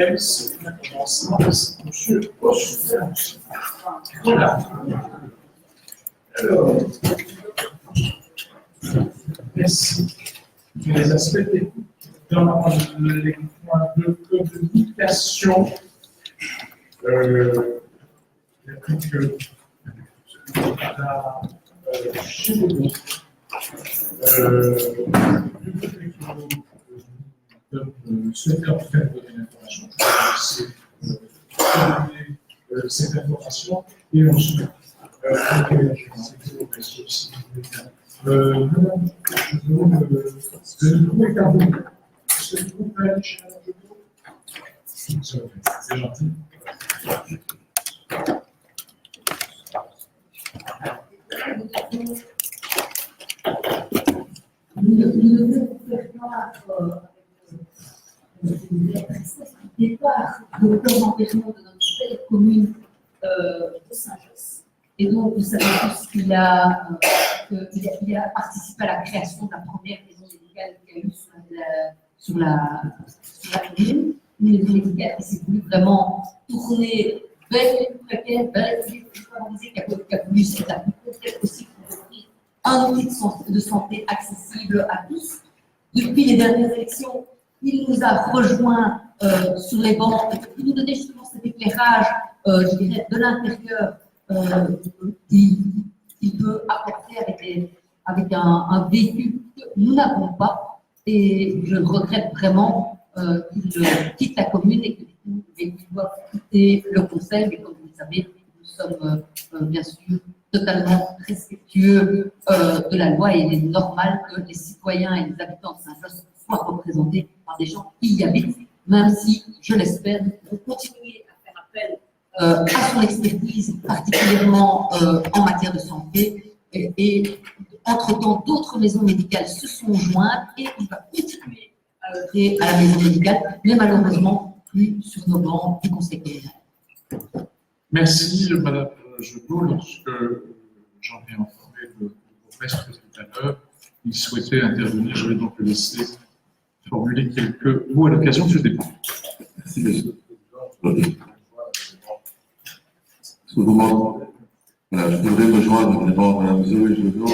rappelle, c'est bien commencement, c'est M. Bosch. Voilà. Alors, merci. Les aspects techniques dans les points de communication. Il y a plus que chez nous. Souhaiteurs faire donner l'information, c'est cette information et ensuite le micro est à vous. Est-ce que vous pouvez aller chez un jeu? C'est gentil. Nous ne pouvons pas départ de représentation de notre belle commune de Saint-Josse. Et donc, vous savez tous qu'il a participé à la création de la première maison médicale qu'il y a eu sur la commune. Une maison médicale qui s'est voulu vraiment tourner vers les plus précaires, vers les plus favorisés, qui a voulu s'établir peut-être aussi pour offrir un outil de santé accessible à tous. Depuis les dernières élections, il nous a rejoints sur les bancs, il nous donnait justement cet éclairage, je dirais, de l'intérieur qu'il peut apporter avec un véhicule que nous n'avons pas. Et je regrette vraiment qu'il quitte la commune et qu'il doit quitter le conseil. Mais comme vous le savez, nous sommes bien sûr totalement respectueux de la loi et il est normal que les citoyens et les habitants de Saint-Josse soient représentés par des gens qui y habitent, même si, je l'espère, nous pourrons continuer à faire appel à son expertise, particulièrement en matière de santé. Et entre-temps, d'autres maisons médicales se sont jointes et il va continuer à œuvrer à la maison médicale, mais malheureusement plus sur nos bancs du conseil communal. Merci, Madame Jebot. Lorsque j'en ai informé le bourgmestre tout à l'heure, il souhaitait intervenir. Je vais donc le laisser formuler quelques mots à l'occasion de ce débat. Merci, monsieur. Souvent, je voudrais me joindre vraiment à Mme Zoé Jebot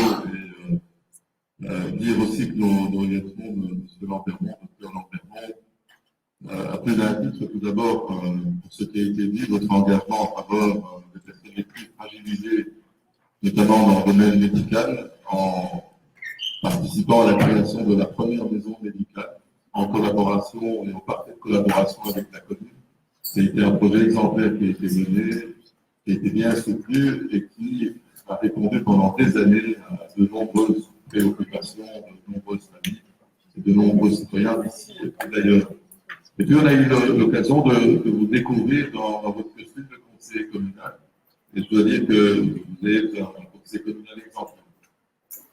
et dire aussi que nous regrettons M. Lampermont, Dr Lampermont, à plus d'un titre, tout d'abord, pour ce qui a été dit, votre engagement en faveur des personnes les plus fragilisées, notamment dans le domaine médical, en participant à la création de la première maison médicale, en collaboration et en parfaite collaboration avec la commune. C'était un projet exemplaire qui a été mené, qui a été bien soutenu et qui a répondu pendant des années à de nombreuses préoccupations, de nombreuses familles et de nombreux citoyens d'ici et d'ailleurs. Et puis, on a eu l'occasion de vous découvrir dans votre costume de conseiller communal. Et je dois dire que vous êtes un conseiller communal exemplaire.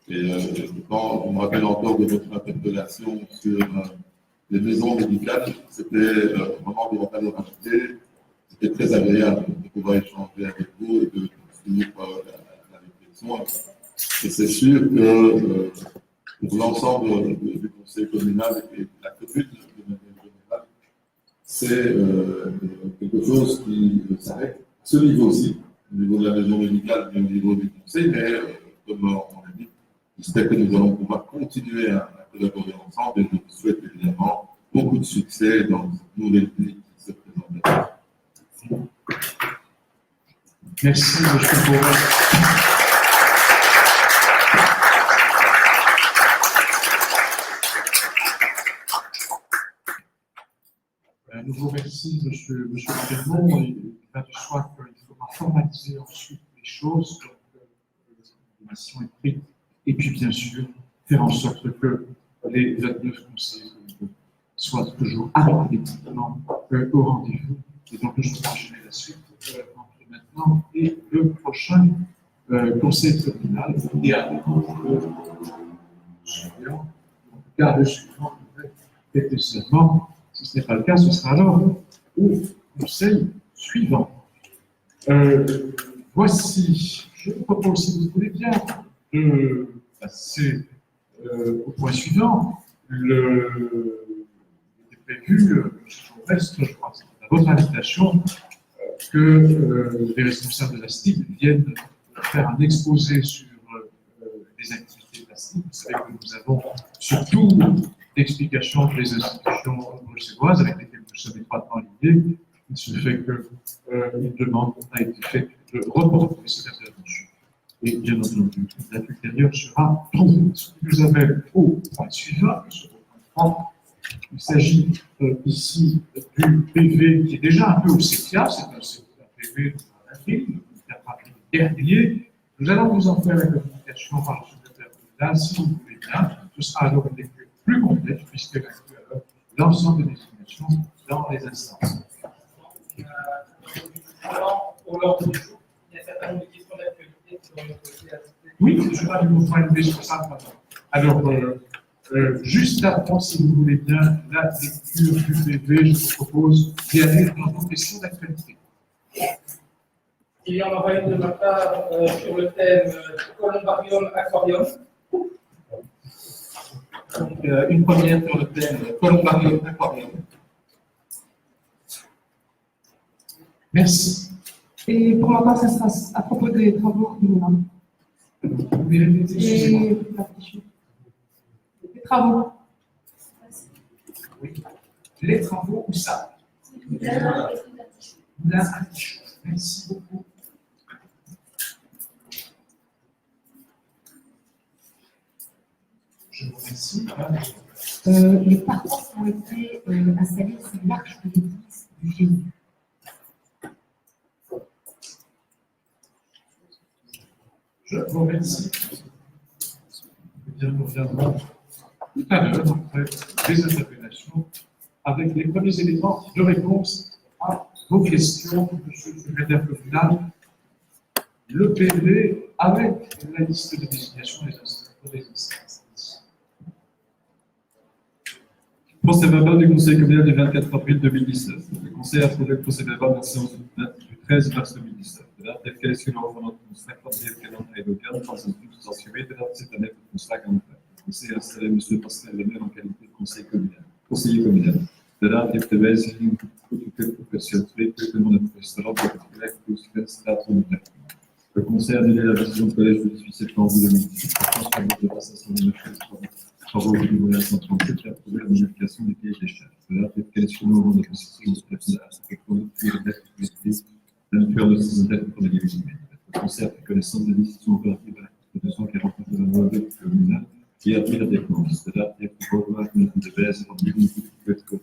Et quand je me rappelle encore de votre interpellation sur les maisons médicales, c'était vraiment de la valeur ajoutée. C'était très agréable de pouvoir échanger avec vous et de suivre la réflexion. Et c'est sûr que pour l'ensemble du conseil communal et de la commune de manière générale, c'est quelque chose qui s'arrête à ce niveau-ci, au niveau de la maison médicale et au niveau du conseil, mais comme on l'a dit, j'espère que nous allons pouvoir continuer à collaborer ensemble et je vous souhaite évidemment beaucoup de succès dans cette nouvelle vie qui se présente. Merci, M. Bourret. Un nouveau merci, M. Lampermont. Il va de soi qu'il faudra formaliser ensuite les choses, donc l'information est prise, et puis bien sûr faire en sorte que les 29 conseillers soient toujours arithmétiquement au rendez-vous. Et donc je vais enchaîner la suite entre maintenant et le prochain conseil communal, idéalement le suivant. En tout cas, le suivant devrait être nécessairement. Si ce n'est pas le cas, ce sera alors au conseil suivant. Voici, je vous propose, si vous voulez bien, de passer au point suivant. Le prévu, je reste, je crois que c'est à votre invitation, que les responsables de la STIB viennent faire un exposé sur les activités de la STIB. Vous savez que nous avons surtout d'explications pour les institutions bruxelloises avec lesquelles nous sommes étroitement liés. Il se fait qu'une demande a été faite de reporter cette intervention. Et bien entendu, la date ultérieure sera trouvée. Ce que nous avons au point suivant, sur le point 3, il s'agit ici du PV qui est déjà un peu obséquial, c'est un PV de avril, le 4 avril dernier. Nous allons vous en faire la communication par le secrétaire communal, si vous voulez bien. Ce sera alors une lecture plus complète, puisqu'elle inclut alors l'ensemble des désignations dans les instances. Pour l'ordre du jour, il y a un certain nombre de questions d'actualité qui ont été ajoutées. Oui, je vais vous point lever sur ça. Alors, juste avant, si vous voulez bien, la lecture du PV, je vous propose d'y aller dans vos questions d'actualité. Il y en aura une de ma part sur le thème Columbarium Aquarium. Donc, une première sur le thème Columbarium Aquarium. Merci. Et pour ma part, ça sera à propos des travaux minimums. Vous pouvez répéter, excusez-moi. Les travaux. Oui. Les travaux ou ça? Merci beaucoup. Je vous remercie. Les parcours ont été installés sur l'arche de l'église du Jésus. Je vous remercie. Eh bien, nous reviendrons tout à l'heure après les interpellations avec les premiers éléments de réponse à vos questions, monsieur le secrétaire communal. Le PV avec la liste de désignation des instances. Procès-verbal du Conseil communal du 24 avril 2019. Le Conseil a approuvé le procès-verbal de la séance du 13 mars 2019. De la telle quelle skulle avond onsdag van de heer Kenan Heidogan van zijn functie als gemeenteraad cette année pour onsdag aan de Le Conseil a installé M. Pascal Lemaire en qualité de conseiller communal. De raad heeft de wijziging goedgekeurd op versie 2, keukenman en restaurant op het gelijk Koosgrensstraat 113. Le Conseil a annulé la décision du collège du 18 septembre 2018 portant sur la passation de travaux au niveau de la 137 qui a approuvé la modification des cahiers des charges. De la telle quelle skulle avond de possession de l'influence de ces intérêts pour les divisions. Le Conseil a pris connaissance des décisions opératives à l'article 249 de la loi communale qui a pris la défense. De la telle de wijze van nieuwe wetcode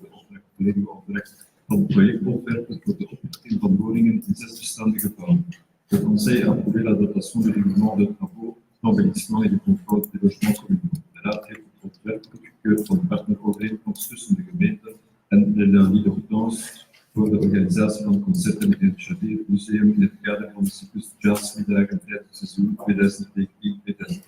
van project ontwerpen voor de opmerking van woningen in 6 bestaande gebouwen. Le Conseil a approuvé la dotation du règlement de travaux, d'embellissement et de confort des logements communaux. De raad heeft het ontwerp goedgekeurd van de partnerovereenkomst tussen de gemeente en de Leonie d'Hortense voor de organisatie van concerten in het Chadir Museum in het kader van de cyclus Jazz Middagen tijdens het seizoen 2019-2020.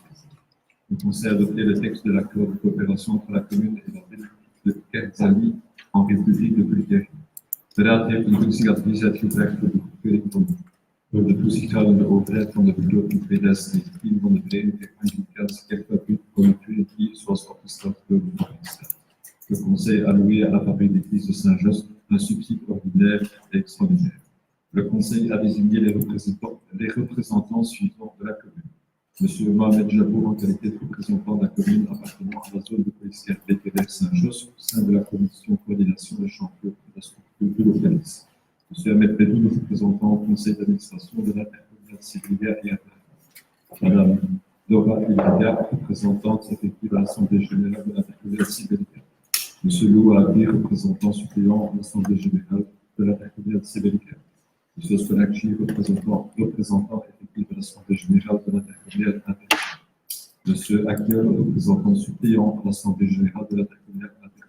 Le Conseil a adopté le texte de l'accord de coopération entre la commune et la ville de Kerzali en République de Bulgarie. De raad heeft een toezichtadvies uitgebracht voor de goedkeuring van door de toezichthoudende overheid van de begroting 2019 van de Verenigde Anglicaanse Kerkfabriek voor Trinity, zoals opgesteld door de Volksraad. Le Conseil a loué à la fabrique d'église de Saint-Just un subside ordinaire et extraordinaire. Le Conseil a désigné les représentants suivants de la commune. M. Mohamed Jabour en qualité de représentant de la commune appartenant à la zone de police BTR Saint-Just au sein de la commission coordination des chantiers de la structure du localisme. M. Ahmed Bedou, représentant au conseil d'administration de l'intercommunale Sévilla et Mme Dora Ilaga, représentante effective à l'Assemblée générale de l'intercommunale Sévilla. M. Lou Abi, représentant suppléant à l'Assemblée générale de l'intercommunale Sévilla. M. Stonakji, représentant effectif à l'Assemblée générale de l'intercommunale Intercommunale. M. Akel, représentant suppléant à l'Assemblée générale de l'intercommunale Intercommunale.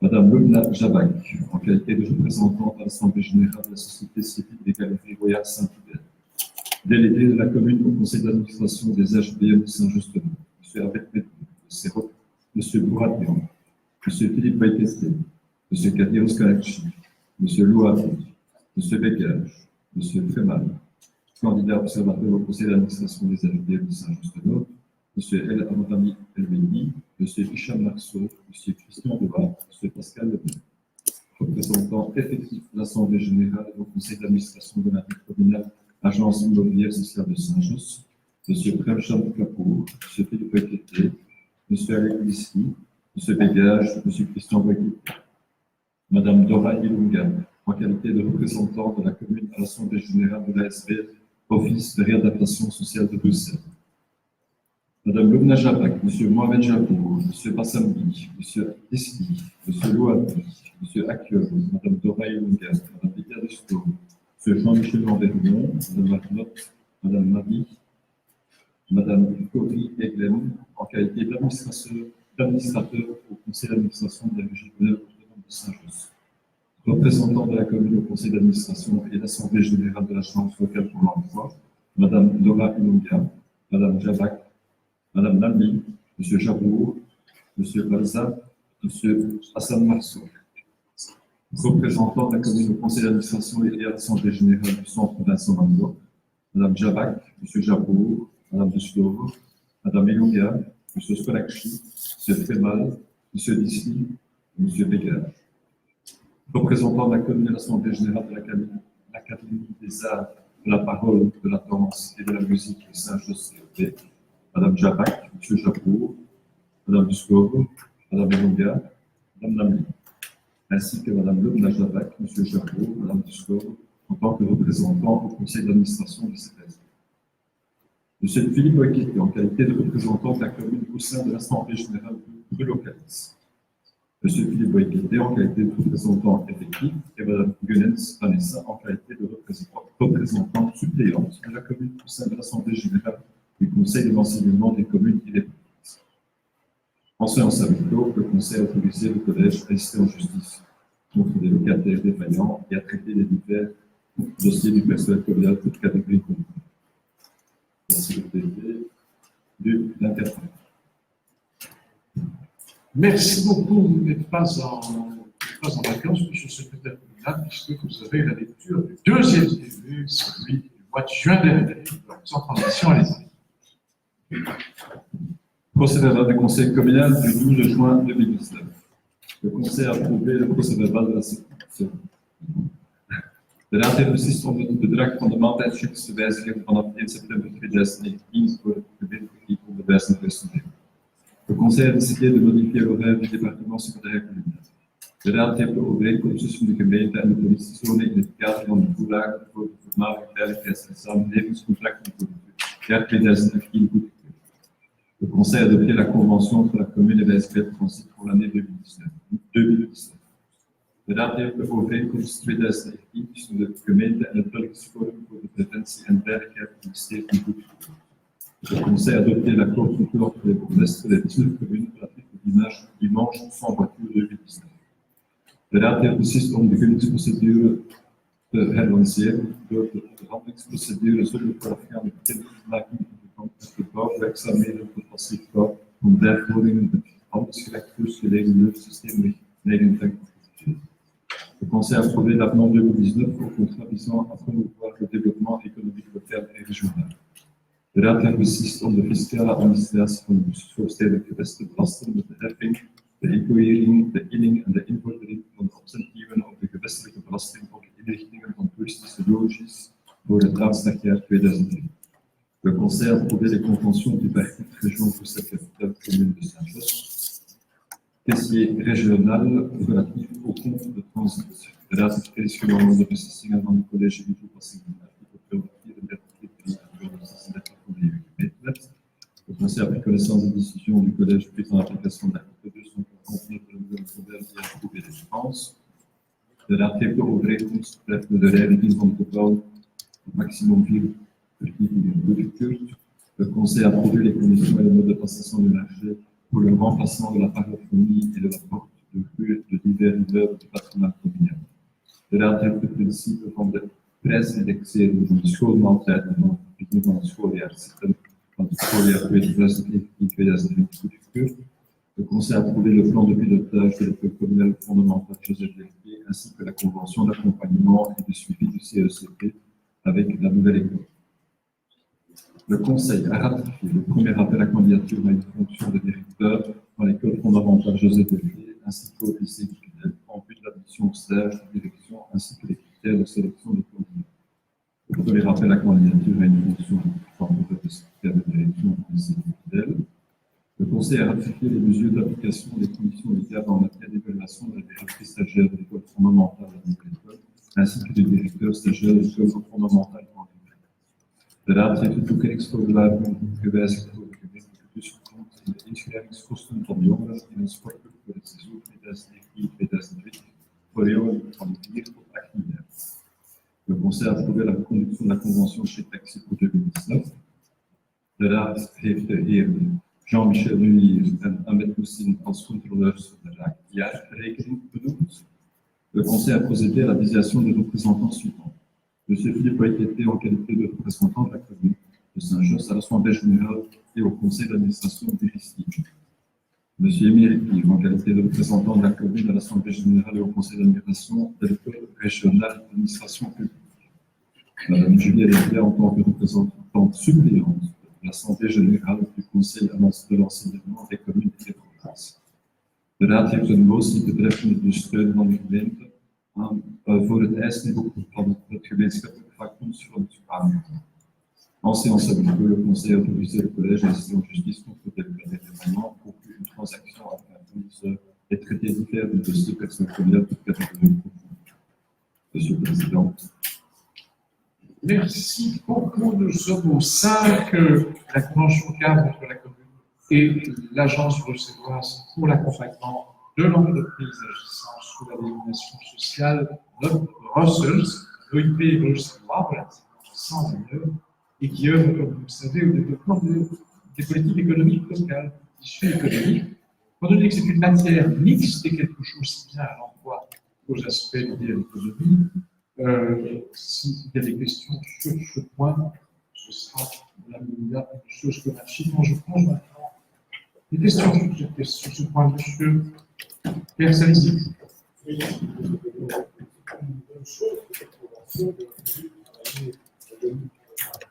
Madame Lumna Jabak, en qualité de représentante à l'Assemblée générale de la Société civile des Galeries Royales Saint-Hubert. Délégué de la commune au conseil d'administration des HBM Saint-Justement. M. Abed Medou, M. Bouradian, M. Philippe Baïtesté, M. Kadir Skalakchi, M. Louabi, M. Bekage, M. Fremal, candidat observateur au conseil d'administration des HBM Saint-Justement, M. El Amadani Elmeni, M. Hicham Marceau, M. Christian Debat, M. Pascal Leblanc. Représentant effectif de l'Assemblée générale et au conseil d'administration de la ville communale, agence immobilière sociale de Saint-Just, M. Premchand Kapoor, M. Philippe Boyqueté, M. Alec Lissi, M. Bégage, M. Christian Boyqueté. Madame Dora Ilunga, en qualité de représentant de la commune à l'Assemblée générale de l'ASB, Office de réadaptation sociale de Bruxelles. Madame Lubna Jabak, M. Mohamed Jabour, M. Bassambi, M. Isli, M. Louabi, M. Akiol, Madame Dora Ilunga, Madame Lydia Desto, M. Jean-Michel Landerion, Madame Marnotte, Madame Marie, Madame Cory Eglem, en qualité d'administrateur au conseil d'administration de la région de Saint-Just. Représentant de la commune au conseil d'administration et l'Assemblée générale de la Chambre locale pour l'emploi, Madame Dora Ilunga, Madame Jabak, Madame Nalmi, M. Jabour, M. Balza, M. Hassan Marceau. Représentant de la commune au conseil d'administration et à l'Assemblée générale du centre Vincent Mango, Madame Jabak, M. Jabour, Madame Duslov, Madame Ilunga, M. Skolakchi, M. Fremal, M. Disli, M. Bégard. Représentant de la commune à l'Assemblée générale de l'Académie des arts, de la parole, de la danse et de la musique de Saint-Just-CEP, Madame Jabak, M. Jabour, Madame Duskov, Madame Ilunga, Madame Nami, ainsi que Madame Lubna Jabak, M. Jabour, Madame Duskov, en tant que représentant au conseil d'administration de cette ASB. M. Philippe Boyqueté, en qualité de représentant de la commune au sein de l'Assemblée générale de Localis. M. Philippe Boyqueté, en qualité de représentant effectif, et Mme Gunens Vanessa, en qualité de représentante suppléante de la commune au sein de l'Assemblée générale du Conseil de l'enseignement des communes et des provinces. En séance avec clos, le Conseil a autorisé le Collège à assister en justice contre des locataires défaillants et à traiter les divers dossiers du personnel communal de toute catégorie communale. Merci le PDG du 24 mai. Merci beaucoup. Vous n'êtes pas en vacances, monsieur le secrétaire communal, puisque vous avez la lecture du deuxième début, celui du mois de juin dernier. Donc, sans transition, allez-y. Procès-verbal du Conseil communal du 12 juin 2019. Le Conseil a approuvé le procès-verbal de la séance. De Raad heeft beslist om het bedrag van de maaltijdchecks te wijzigen vanaf 1 september 2019 voor het gemeentelijk onderwijs en personeel. Le Conseil a décidé de modifier l'horaire du département secondaire communal. De Raad heeft de overeenkomst tussen de gemeente en de politiezone in het kader van de toelage voor de voormalige veiligheids- en samenlevingscontracten voor het jaar 2018 goedgekeurd. Le Conseil a adopté la convention entre la commune et la SPL Transit pour l'année 2019. De Raad heeft de overeenkomst 2019 tussen de gemeente en het Belgisch Forum voor de Preventie en Veiligheid van de Steden goedgekeurd. Le Conseil a adopté l'accord conclu entre les bourgmestres des 19 communes relatif au dimanche sans voiture 2019. De Raad heeft beslist om de gunningsprocedure te herlanceren door de verhandelingsprocedure zonder voorafgaande bekendmaking van de bouwwerkzaamheden voor passief bouw om 5 woningen met handelsgerecht gelegen leufsysteem 59. Le Conseil a approuvé l'avenant 2019 au contrat visant à promouvoir le développement économique local et régional. De Raad heeft beslist om de fiscale administratie van de Brusselse-stedelijke gewest te belasten met de heffing, de incohering, de inning en de invordering van de absentieven op de gewestelijke belasting op de inrichtingen van toeristische loges voor het aanslagjaar 2003. Le Conseil a approuvé les conventions du parti région Bruxelles-Capitale commune de Saint-Just, caissier régional relatif au compte de transit. De Raad heeft kennis genomen van de beslissingen van het college die toepassing van artikel 234 van de EU-wet. Le Conseil a pris connaissance des décisions du collège prises en application de l'article 249 de la nouvelle modèle qui a approuvé les dépenses. De Raad heeft de overeenkomst betreffende de reiniging van het gebouw op maximum 4 verdiepingen goedgekeurd. Le Conseil a approuvé les conditions et les modes de passation du marché pour le remplacement de la paraphonie et de la porte de rue de divers immeubles du patrimoine communal. De Raad heeft het principe van de prijsindexering van de schoolmaaltijden van het begin van het schooljaar van het schooljaar 2019-2020 goedgekeurd. Le Conseil a approuvé le plan de pilotage de l'école communale fondamentale Joseph Delphi ainsi que la convention d'accompagnement et de suivi du CECP avec la nouvelle école. Le Conseil a ratifié le premier appel à candidature à une fonction de directeur dans l'école fondamentale Joseph Delphi ainsi qu'au lycée du Pinel en vue de l'admission au stage de direction ainsi que les critères de sélection des candidats. Le premier appel à candidature à une fonction de secrétaire de direction au lycée du Pinel. Le Conseil a ratifié les mesures d'application des conditions légales en matière d'évaluation de la directrice stagiaire de l'école fondamentale de l'école ainsi que des directeurs stagiaires de l'école fondamentale de l'école. De Raad heeft de toekenningsformulier gewijzigd voor de gemeente tussenkomst in de inschrijvingskosten van jongeren in een sportclub voor het seizoen 2019-2020 voor jongeren van 4 tot 18 jaar. Le Conseil a approuvé la reconduction de la convention chez Taxi pour 2019. De Raad heeft de heer Jean-Michel Munier en Ahmed Moussine als contrôleurs de la jaarrekening benoemd. Le Conseil a procédé à la désignation des représentants suivants. M. Philippe a été en qualité de représentant de la commune de Saint-Josse à l'Assemblée générale et au Conseil d'administration d'Iristy. M. Émile Yves en qualité de représentant de la commune à l'Assemblée générale et au Conseil d'administration de l'école régionale d'administration publique. Mme Juliette Leclerc en tant que représentante suppléante de l'Assemblée générale du Conseil de l'enseignement des communes et des provinces. De Raad heeft een motie betreffende de steun van de gemeente voor het eisniveau van het gemeenschappelijk vakbond van het Spaarniveau. En séance avec le Conseil a autorisé le Collège d'institution de justice contre tel événement pour une transaction à faire et traiter différents dossiers personnels de catégorie profonde. Monsieur le Président. Merci beaucoup. Nous sommes au 5, la convention cadre entre la commune et l'agence bruxelloise pour l'accompagnement de l'entreprise agissant sous la dénomination sociale de Brussels, l'OIP bruxellois, relativement sans valeur, et qui œuvre, comme vous le savez, au développement des politiques économiques locales, tissus économiques. Étant donné que c'est une matière mixte et quelque chose qui vient à l'emploi aux aspects liés à l'économie, s'il y a des questions sur ce point, ce sera la meilleure des choses que machine. Je prends maintenant des questions sur ce point, monsieur Pierre Salisi. Oui, une bonne chose,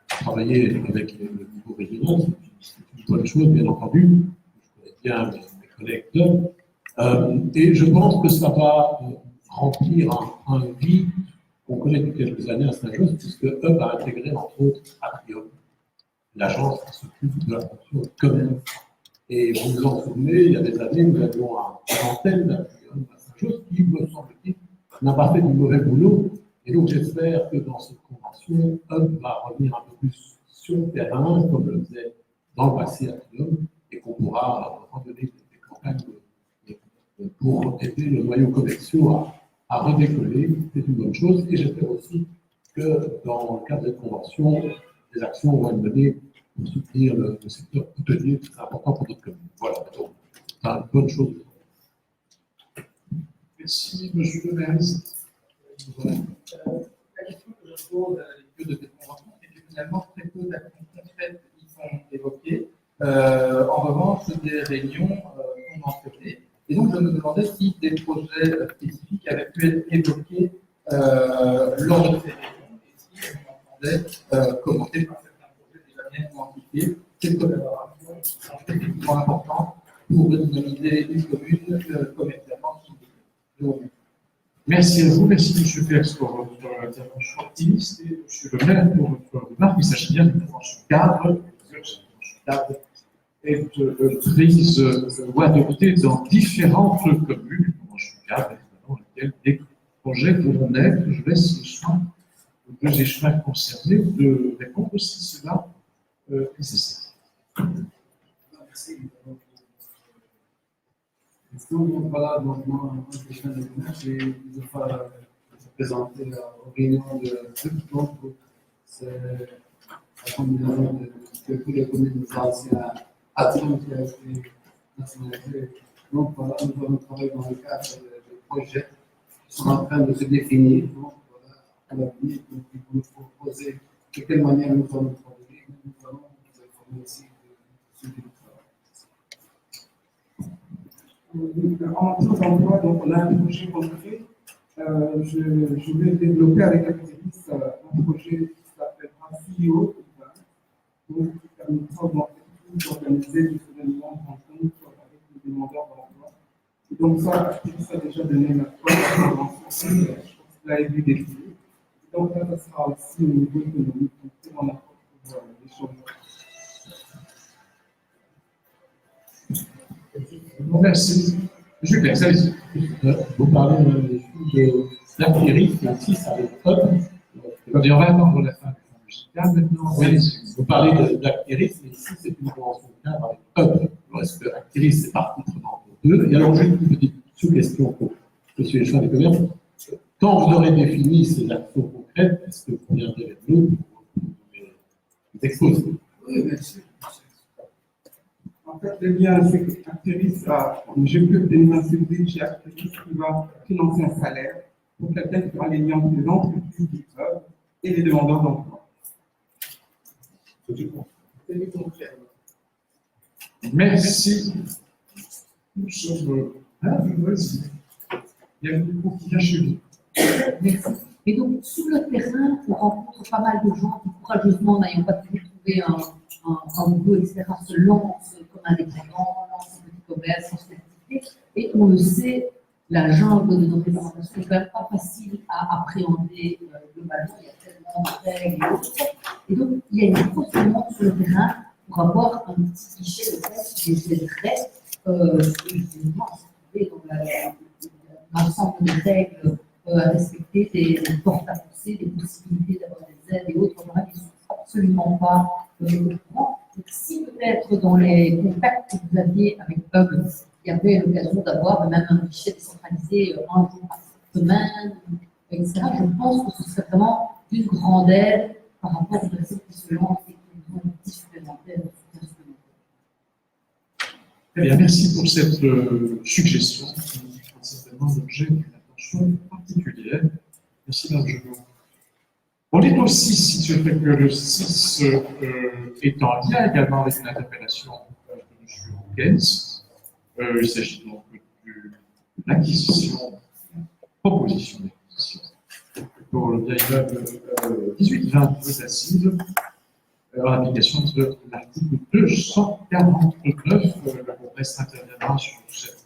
travailler avec le niveau régional, c'est une bonne chose, bien entendu. Je connais bien mes collègues et je pense que ça va remplir un vide qu'on connaît depuis quelques années à Saint-Josse, puisque Hub a intégré, entre autres, Atrium, l'agence qui s'occupe de la fonction de commerce. Et vous vous en souvenez, il y a des années, nous avions une antenne d'Atrium à Saint-Josse qui, me semble-t-il, n'a pas fait du mauvais boulot. Et donc, j'espère que dans cette convention, Hub va revenir un peu plus sur le terrain, comme le faisait dans le passé Atrium, et qu'on pourra redonner des campagnes pour aider le noyau commerciaux à redécoller. C'est une bonne chose. Et j'espère aussi que dans le cadre de cette convention, des actions vont être menées pour soutenir le secteur hôtelier, c'est important pour notre commune. Voilà, donc, c'est une bonne chose. Merci, monsieur le maire. La question que je pose à l'étude de cette convention, c'est que finalement, très peu d'actions concrètes y sont évoquées. En revanche, des réunions sont mentionnées. Et donc, je me demandais si des projets spécifiques avaient pu être évoqués lors de ces réunions et si on entendait commenter par certains projets déjà bien identifiés ces collaborations qui sont effectivement importantes pour dynamiser une commune commercialement. Merci à vous, merci M. Perce pour votre intervention optimiste et M. Le maire pour votre remarque. Il s'agit bien d'une convention cadre, est prise ou adoptée dans différentes communes, une convention cadre, dans laquelle des projets pourront naître. Je laisse le soin aux deux échevins concernés de répondre si cela est nécessaire. Merci. Donc voilà, donc moi, je suis de commerce et je vais présenter aux réunions de donc c'est la combinaison de toutes les communes anciennes Atrium qui a été nationalisée. Donc voilà, nous allons travailler dans le cadre de projets qui sont en train de se définir. Donc voilà, à l'avenir, donc ils vont nous proposer de quelle manière nous allons travailler. Nous allons vous informer aussi de ce qui nous En matière d'emploi, donc on a un projet concret. Je vais développer avec l'activiste un projet qui s'appelle CEO. Donc, nous sommes organisés des événements de rencontre avec les demandeurs d'emploi. Et donc ça a déjà donné la première intervention, je pense qu'il a aidé des filles. Donc là, ça sera aussi au niveau économique, donc c'est mon apport pour les choses. Merci. Monsieur Claire, allez-y. Vous parlez de l'acquéris, mais aussi ça va être Attendez, on va attendre la fin du fond musical maintenant. Oui, vous parlez d'acquéris, mais ici c'est une convention de cadre avec Hub. Le reste de l'acquéris, c'est partie prenante pour deux. Et alors, j'ai une petite sous-question pour M. Échelon des commerces. Quand vous aurez défini ces actions concrètes, est-ce que vous viendrez vers nous pour les exposer? Oui, bien sûr. En fait, le lien, c'est que Acteris je peux obtenir un CDI chez Acteris qui va financer un salaire pour quelqu'un qui fera les liens entre l'entreprise du club et les demandeurs d'emploi. C'est du concret. Merci. Nous sommes. Il y a beaucoup qui vient chez nous. Merci. Et donc, sur le terrain, on rencontre pas mal de gens qui, courageusement, n'ayant pas pu trouver un boulot, etc., se lancent comme indépendants, lancent un petit commerce, lancent une activité. Et on le sait, la jungle de nos réglementations n'est quand même pas facile à appréhender globalement. Il y a tellement de règles et autres. Et donc, il y a une grosse demande sur le terrain pour avoir un petit guichet de test qui les aiderait justement à se trouver dans l'ensemble des règles à respecter, des portes à pousser, des possibilités d'avoir des aides et autres. Voilà, ils ne sont absolument pas au courant. Donc, si peut-être dans les contacts que vous aviez avec Hub, il y avait l'occasion d'avoir même un guichet décentralisé un jour par semaine, etc., je pense que ce serait vraiment d'une grande aide par rapport aux personnes qui se lancent et qui ont des supplémentaires. Très bien, merci pour cette suggestion qui fera certainement l'objet d'une attention particulière. Merci, Mme Genot. On est au 6, si je fais que le 6 est en lien également avec une interpellation de M. Hawkins. Il s'agit donc de l'acquisition, proposition d'acquisition pour le vieil immeuble 1822 d'Assise, en application de l'article 249. Le Congrès interviendra sur cette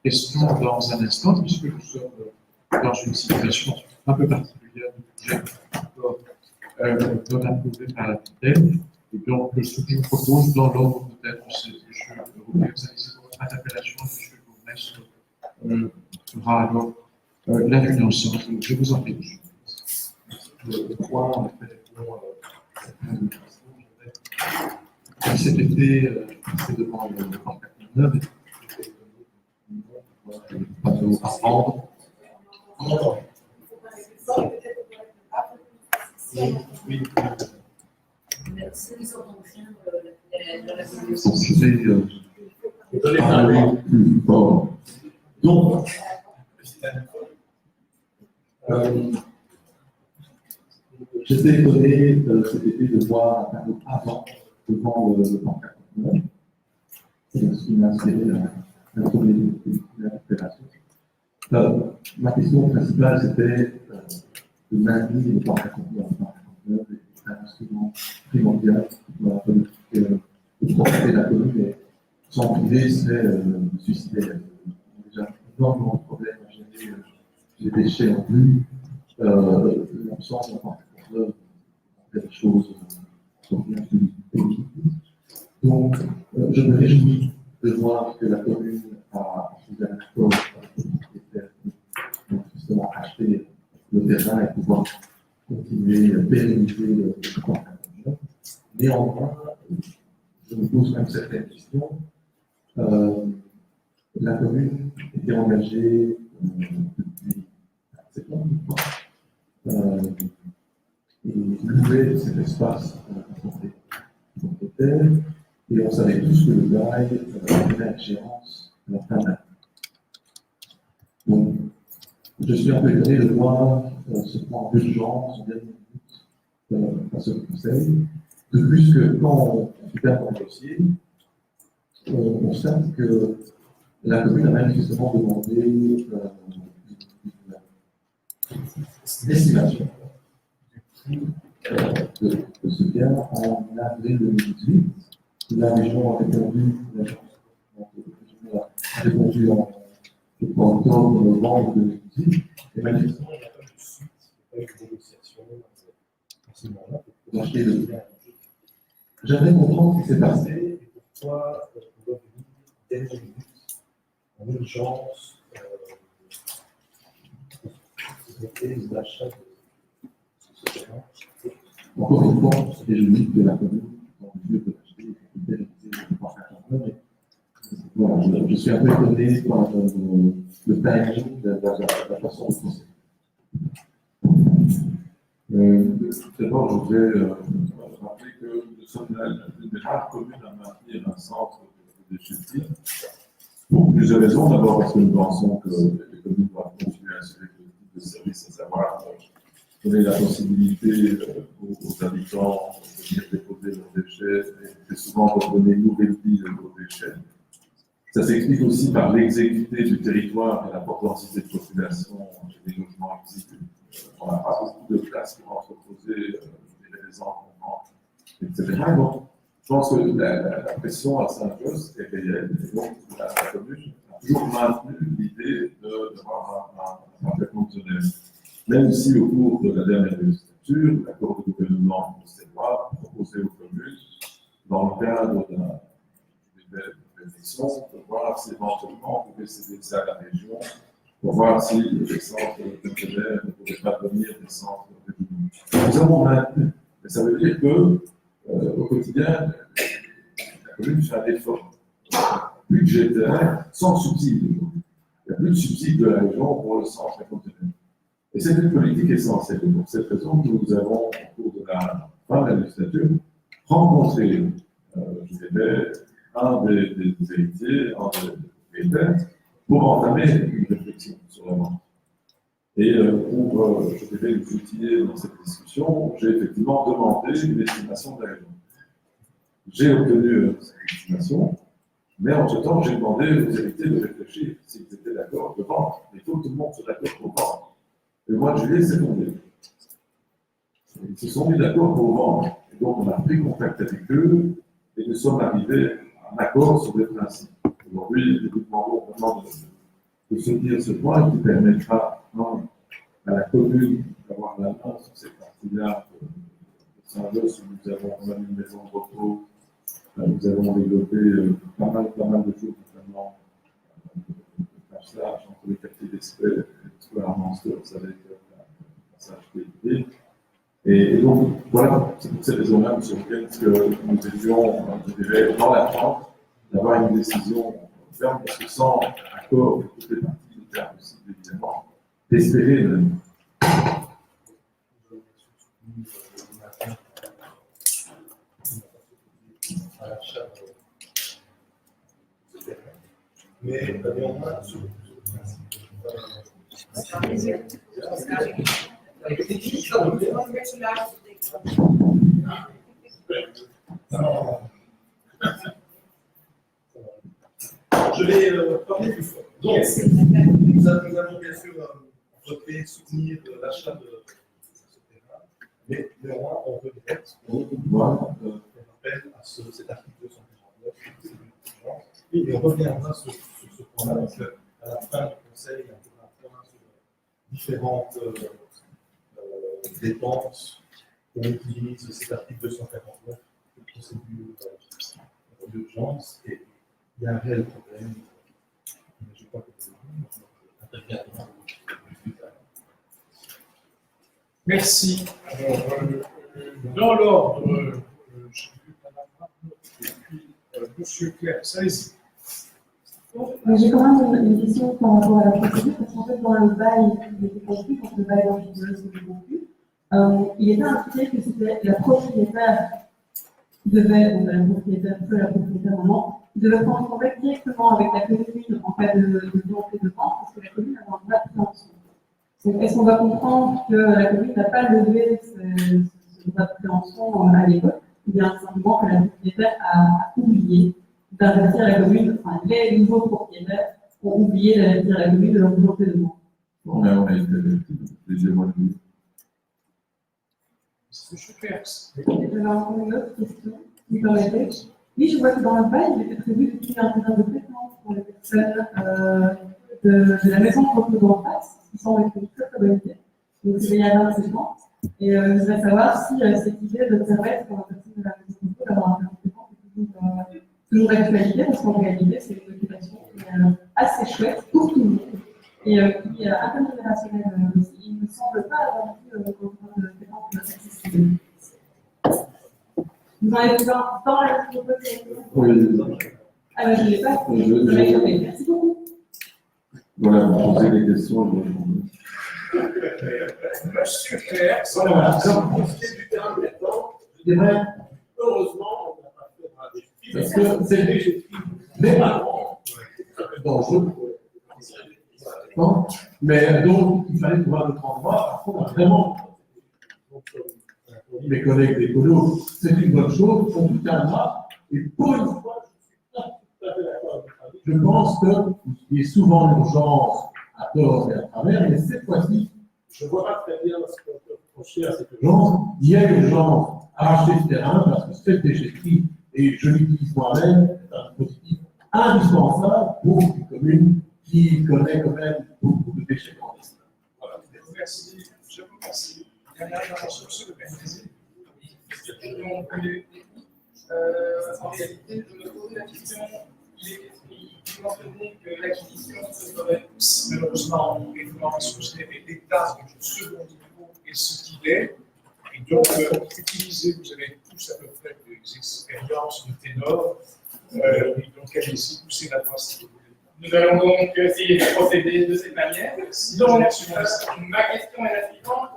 question dans un instant, puisque nous sommes dans une situation un peu particulière du projet non approuvé par la tutelle. Et donc, ce que je vous propose dans l'ordre peut-être, c'est que M. Hawkins, pour votre interpellation, M. Gourmet fera alors la vue d'ensemble. Je vous en prie, M. Je crois, en fait, cet été, c'est devant le camp 49, pas de apprendre. Oui. Je vais parler plus fort. Donc, j'étais étonné cet été de voir un tableau avant devant le camp 49. C'est ce qui m'a inspiré la première opération. Ma question principale, c'était de maintenir le camp 49. Le camp 49 est un instrument primordial qui doit profiter de la commune et sans priver serait suicidaire. Déjà, énormément de problèmes à gérer les déchets en plus, l'absence d'un camp 49, des choses sont bien plus équipées. Donc, je me réjouis de voir que la commune a trouvé un accord avec les propriétaires pour justement acheter le terrain et pouvoir continuer à pérenniser le camp 49. Néanmoins, je me pose même certaines questions. La commune était engagée depuis 7 ans, et louait cet espace à santé propriétaire, et on savait tous que le bail avait une échéance à la fin de l'année. Donc, je suis un peu étonné de voir ce plan d'urgence en dernière minute à ce conseil. De plus que quand on regarde dans le dossier, on constate que la commune a manifestement demandé une estimation du prix de ce bien bien, en avril 2018, la région a répondu, je crois, en octobre, novembre 2018, et manifestement, il n'y a pas eu de suite, il n'y a pas eu de négociation à ce moment-là pour acheter le bien. J'aimerais comprendre ce qui s'est passé et pourquoi on doit venir dernière minute, en urgence, les achats de ce terrain. Encore une fois, c'était le mythe de la commune, dans le lieu de l'acheter, et de réaliser. Voilà, je suis un peu étonné par le timing de la façon de procéder. D'abord, je voudrais rappeler que nous sommes l'une des rares communes à maintenir un centre de déchetterie. Pour plusieurs raisons. D'abord, parce que nous pensons que les communes doivent continuer à assurer ce type de service, à savoir donner la possibilité aux habitants de venir déposer leurs déchets et très souvent redonner une nouvelle vie aux déchets. Ça s'explique aussi par l'exiguïté du territoire et la forte densité de population et des logements exigus. On n'a pas beaucoup de places pour entreposer des encombrants, etc. Donc, je pense que la pression à Saint-Just est réelle. Et donc, la commune a toujours maintenu l'idée d'avoir un traitement fonctionnel. Même si, au cours de la dernière législature, l'accord de gouvernement bruxellois proposait aux communes, dans le cadre d'une réflexion, de voir si éventuellement on pouvait céder ça à la région, pour voir si les centres de PGR ne pouvaient pas devenir des centres régionaux. Nous avons maintenu, mais ça veut dire que, au quotidien, la commune fait un effort budgétaire sans subside. Il n'y a plus de subside de la région pour le centre conteneur. Et c'est une politique essentielle. Et pour cette raison, nous avons, au cours de la fin de la législature, rencontré, je dirais, un des héritiers, un des propriétaires, pour entamer une réflexion sur la vente. Et pour, je dirais, nous outiller dans cette discussion, j'ai effectivement demandé une estimation de la région. J'ai obtenu cette estimation, mais en ce temps, j'ai demandé aux héritiers de réfléchir s'ils étaient d'accord de vendre. Il faut que tout le monde soit d'accord pour vendre. Et le mois de juillet, c'est tombé. Ils se sont mis d'accord pour vendre. Et donc, on a pris contact avec eux et nous sommes arrivés à un accord sur les principes. Aujourd'hui, nous demandons vraiment de se dire ce point qui permettra à la commune d'avoir la main sur cette partie-là de Saint-Just, où nous avons quand même une maison de repos, nous avons développé pas mal de choses, notamment de passage entre les quartiers d'Esprit et l'histoire Monsters avec le passage PIP. Et donc, voilà, c'est pour ces raisons-là, M. Roquette, que nous étions, je dirais, dans l'attente d'avoir une décision ferme, parce que sans accord de toutes les parties, il était impossible, évidemment, d'espérer même. Mais néanmoins, sur je vais parler plus fort. Donc, nous allons bien sûr voter, soutenir l'achat de ce terrain, mais néanmoins, on regrette qu'on rappelle à cet article 249, et on reviendra sur ce point-là, parce qu'à la fin du conseil, il y a un point sur différentes dépenses qu'on utilise cet article 249 de procédure d'urgence, et il y a un réel problème. Je crois que c'est Merci. Alors, dans l'ordre, j'ai vu Madame Marnaud et puis Monsieur Claire, allez-y. J'ai quand même une question par rapport à la procédure, parce qu'en fait, dans le bail qui était conclu, quand le bail d'enregistrement était conclu, il était indiqué que c'était la propriétaire qui devait, ou la propriétaire, peu la propriétaire maman, qui devait prendre contact directement avec la commune en cas de volonté de vente, parce que la commune avait un droit de préemption. Donc, est-ce qu'on va comprendre que la commune n'a pas levé ce droit de préemption à l'époque, ou bien simplement que la propriétaire a oublié d'avertir la commune, enfin, les nouveaux propriétaires ont oublié d'avertir la commune de leur volonté de vente. On a été plusieurs mois de vie. Monsieur Perks. J'avais encore une autre question, qui me permettait. Oui, je vois que dans le bail, il était prévu de créer un terrain de pétanque pour les personnes de la maison de repos en face, qui semble être une très très bonne idée. Donc, c'est il y a 27 ans. Et je voudrais savoir si cette idée de permettre pour les personnes de la maison de repos d'avoir un terrain de pétanque est toujours d'actualité, parce qu'en réalité, c'est une occupation qui est assez chouette pour tout le monde et qui est intergénérationnelle aussi. Il ne me semble pas avoir vu un terrain de pétanque accessible. Vous en avez besoin dans la maison de repos? Oui. Ah ben, je ne l'ai pas. Vous avez compris. Merci beaucoup. Voilà, vous posez des questions, je vais répondre. Monsieur Perks. Voilà, pour ce qui est du terrain de pétanque, je dirais, heureusement, on n'a pas fait un défi. Parce que c'est des vraiment dangereux. Bon, mais donc, il fallait trouver un autre endroit. Par contre, vraiment, mes collègues d'écolo, c'est une bonne chose, on tout calmera. Et pour une fois, je pense qu'il y a souvent l'urgence à tort et à travers, mais cette fois-ci, Je ne vois pas très bien ce qu'on peut reprocher à cette urgence, il y a urgence à acheter ce terrain parce que cette déchetterie, et je l'utilise moi-même, c'est un dispositif indispensable pour une commune qui connaît quand même beaucoup de déchets clandestins. Voilà, merci. Je vous remercie. Dernière intervention, monsieur Le Pen. En réalité, je me posais la question, il mentionnait que l'acquisition se ferait. Malheureusement, l'information sur l'état du second niveau est ce qu'il est. Et donc, utilisez, vous avez tous à peu près des expériences de ténor. Et donc, allez-y, poussez la voix si vous voulez. Nous allons donc essayer de procéder de cette manière. Donc, ma question est la suivante.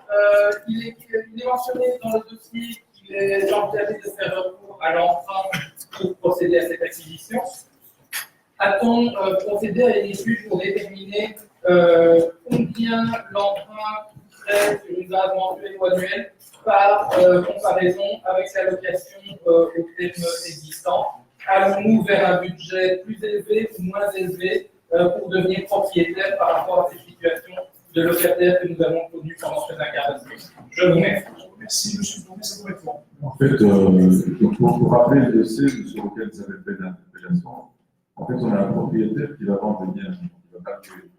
Il est mentionné dans le dossier qu'il est envisagé de faire recours à l'emprunt pour procéder à cette acquisition. A-t-on procédé à une étude pour déterminer combien l'emprunt coûterait sur une base mensuelle ou annuelle par comparaison avec la location au terme existant? Allons-nous vers un budget plus élevé ou moins élevé pour devenir propriétaire par rapport à cette situation de locataire que nous avons connue pendant cette incarnation? Je vous remercie. Merci, monsieur le Président, ça vous répond. En fait, donc, pour rappeler le dossier sur lequel vous avez fait l'interpellation, en fait, on a un propriétaire qui va vendre le bien, qui ne va pas le louer.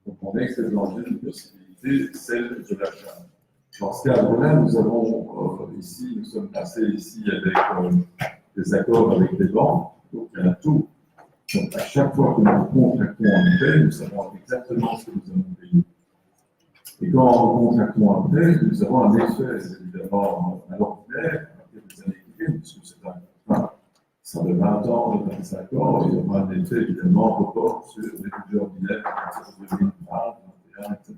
Donc, on excède l'enjeu d'une possibilité, celle de l'achat. Dans ce cadre-là, nous avons ici, nous sommes passés ici avec des accords avec les banques, donc il y a un taux. Donc, à chaque fois que nous contractons un prêt, nous savons exactement ce que nous allons payer. Et quand nous contractons un prêt, nous avons un effet, évidemment, à l'ordinaire, à partir des années qui viennent, puisque c'est un contrat, ça de 20 ans, de 25 ans, il y aura un effet, évidemment, report sur les budgets ordinaires à partir de 2020, 2021, etc.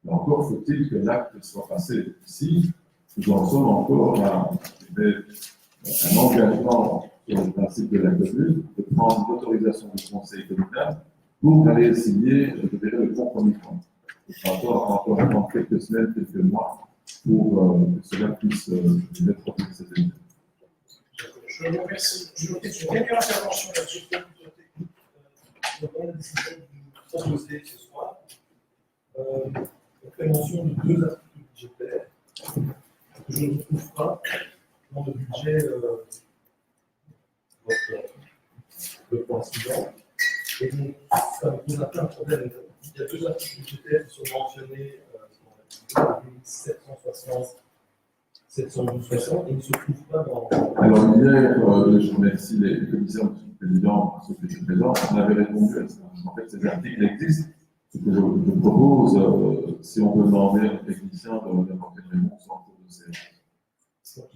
Mais encore faut-il que l'acte soit passé. Ici, nous en sommes encore à un engagement sur le principe de la commune de prendre l'autorisation du conseil communal pour aller signer le compromis. Il faudra encore attendre quelques semaines, quelques mois pour que cela puisse mettre en place cette émission. Je vous remercie. Je vous remercie. Dernière intervention là-dessus. Dans la décision que vous proposez ce soir, on fait mention de deux articles budgétaires que je ne trouve pas dans le budget le point suivant. Et donc, ça me pose un peu un problème. Il y a deux articles budgétaires qui sont mentionnés, 760, 760, et ils ne se trouvent pas dans. Alors, hier, je remercie les commissaires, M. le Président, ceux qui étaient présents, on avait répondu à ça. En fait, ces articles existent. Ce que je propose, si on peut demander à un technicien d'apporter une réponse en cours de séance.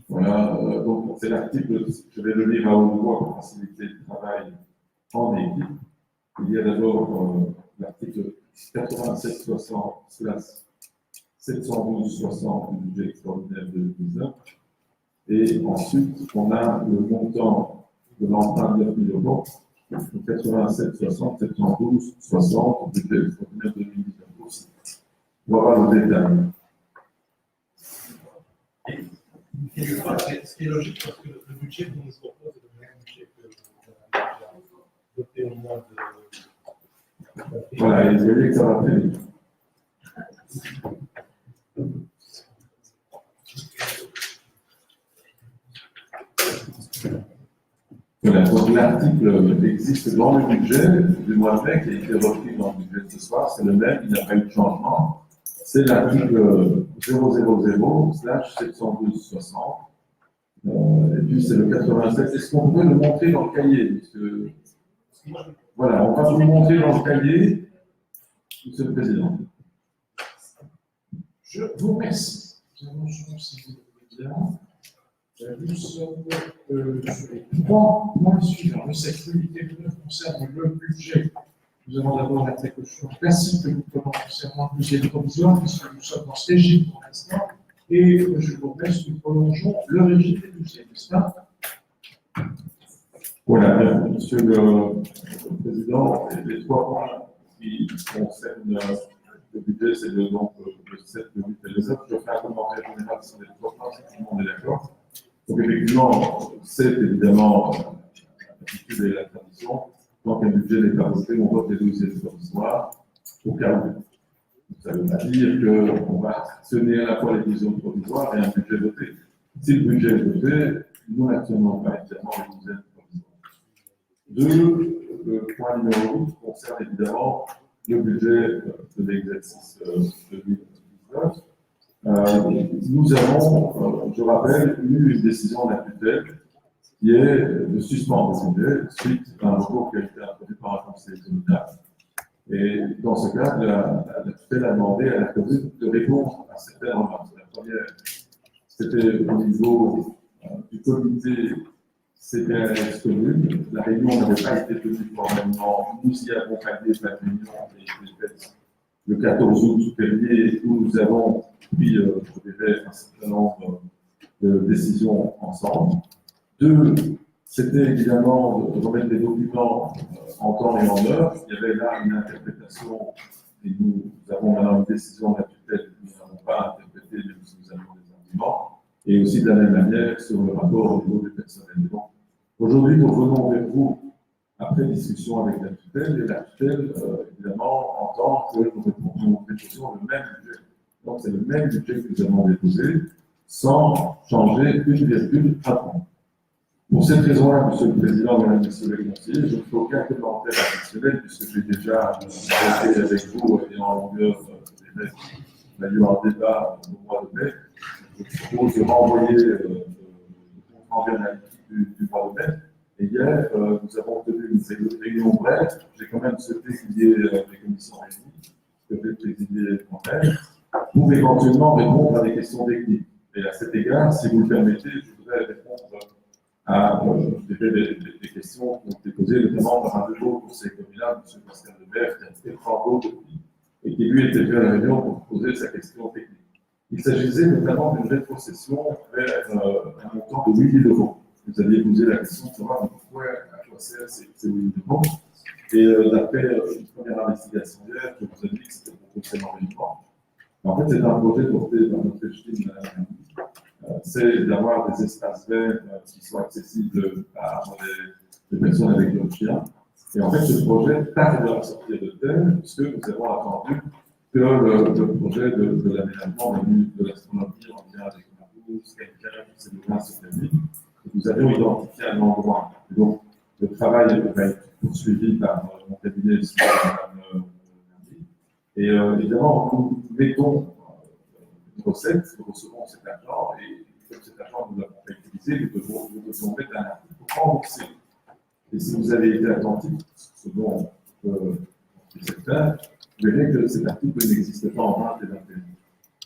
Voilà, donc c'est l'article, je vais le lire à haute voix pour faciliter le travail en équipe. Il y a d'abord l'article 8760 712,60 du budget extraordinaire de 2019. Et ensuite, on a le montant de l'emprunt de 9 000 euros, 87,60, 712,60 du budget extraordinaire de 2019 aussi. Voilà le détail. Et je crois que ce qui est logique, parce que le budget qu'on nous propose est le même budget que vous avez déjà voté au mois de. Voilà, et vous voyez que ça va très vite. l'article existe dans le budget du mois de mai qui a été repris dans le budget de ce soir, c'est le même, il n'y a pas eu de changement. C'est l'article 000/712-60. Et puis c'est le 87. Est-ce qu'on peut le montrer dans le cahier? Parce que, voilà, on va vous le montrer dans le cahier, Monsieur le Président. Je vous remercie. Nous annonçons, si vous voulez bien, nous sommes sur les 3 points suivants. Le secteur T9 concerne le budget. Nous avons d'abord la précaution classique que nous prenons concernant le budget provisoire, puisque nous sommes dans ce régime pour l'instant. Et je vous remercie, nous prolongeons le régime des budgets, n'est-ce pas? Voilà, Monsieur le Président, les 3 points qui concernent le budget, c'est donc le 7, le 8 et le 9. Je fais un commentaire général sur les 3 points, si tout le monde est d'accord. Donc, effectivement, c'est évidemment l'habitude et la tradition. Tant qu'un budget n'est pas voté, on vote les dossiers provisoires au cas où. Ça ne veut pas dire qu'on va actionner à la fois les décisions provisoires et un budget voté. Si le budget est voté, nous n'actionnons pas évidemment les décisions provisoires. Le point numéro 8 concerne évidemment le budget de l'exercice 2019. Nous avons, je rappelle, eu une décision de la tutelle qui est de suspendre le budget suite à un recours qui a été introduit par un conseil communal. Et dans ce cas, la tutelle a demandé à la commune de répondre à certaines remarques. La première, c'était au niveau du comité CPRS commune. La réunion n'avait pas été tenue formellement. Nous y avons pallié la réunion et le 14 août dernier, où nous avons pris, je dirais, un certain nombre de décisions ensemble. 2, c'était évidemment de remettre les documents en temps et en heure. Il y avait là une interprétation, et nous avons maintenant une décision de la tutelle que nous n'avons pas interprétée, mais nous avons des arguments, et aussi de la même manière sur le rapport au niveau du personnel. Donc, aujourd'hui, nous revenons vers vous après discussion avec la tutelle, et la tutelle, évidemment, entend que nous déposions le même budget. Donc, c'est le même budget que nous avons déposé, sans changer une virgule à point. Pour cette raison-là, Monsieur le Président, Mesdames et Messieurs les conseillers, je ne fais aucun commentaire additionnel puisque j'ai déjà été avec vous et en longueur il y a eu un débat au mois de mai. Je propose de renvoyer le compte analytique du mois de mai. Et hier, nous avons tenu une réunion brève. J'ai quand même souhaité qu'il y ait des commissions réunies, que j'ai présidé moi-même, pour éventuellement répondre à des questions techniques. Et à cet égard, si vous le permettez, je voudrais répondre à des questions qui ont été posées, notamment par un de vos conseillers communal, M. Pascal Lebert, qui a fait travaux depuis, et qui lui était venu à la réunion pour poser sa question technique. Il s'agissait notamment d'une rétrocession vers un montant de 8 000 €. Vous aviez posé la question de savoir pourquoi, à quoi servent ces 8 000 €. Et d'après une première investigation hier, je vous ai dit que c'était pour pousser l'environnement. En fait, c'est un projet porté par notre échine, c'est d'avoir des espaces verts qui soient accessibles par des personnes avec leurs chiens. Et en fait, ce projet tarde à sortir de terre, puisque nous avons attendu que le projet de l'aménagement de l'astronomie en lien avec Marcus, quelqu'un qui s'est donné ce permis, nous avions identifié un endroit. Et donc, le travail va être poursuivi par mon cabinet ici, et évidemment, nous mettons une recette, nous recevons cet argent, et comme cet argent nous l'avons pas utilisé, nous devons mettre un article pour rembourser. Et si vous avez été attentif, selon le secteur, vous verrez que cet article n'existe pas en 20 et 21.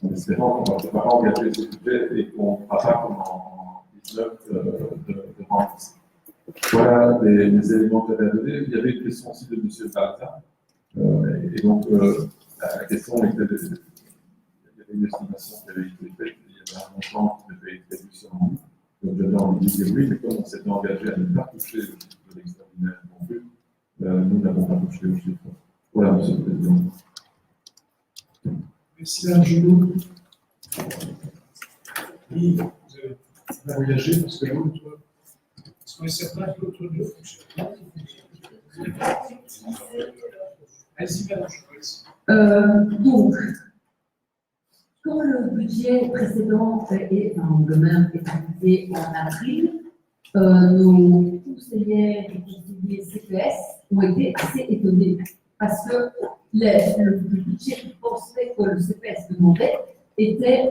En espérant qu'on ne va pas engager ce budget et qu'on ne fera pas comme en 19 de rembourser. Voilà les éléments que j'avais à donner. Il y avait une question aussi de M. Balta. Et donc, la question était, il y avait une estimation qui avait été faite, il y avait un montant qui avait été prévu sur nous. Donc, j'avais envie de dire oui, mais comme on s'était engagé à ne pas toucher de l'extraordinaire non plus, nous n'avons pas touché au chiffre. Voilà, Monsieur le Président. Merci, Mme Junot. Oui, vous avez voyagé parce que l'autre. Est-ce qu'on est certain que l'autre ne fonctionne pas? Allez-y, Madame Junot. Donc, quand le budget précédent le même est arrivé en avril, nos conseillères et conseillers CPS ont été assez étonnés parce que le budget qu'ils pensaient que le CPS demandait était,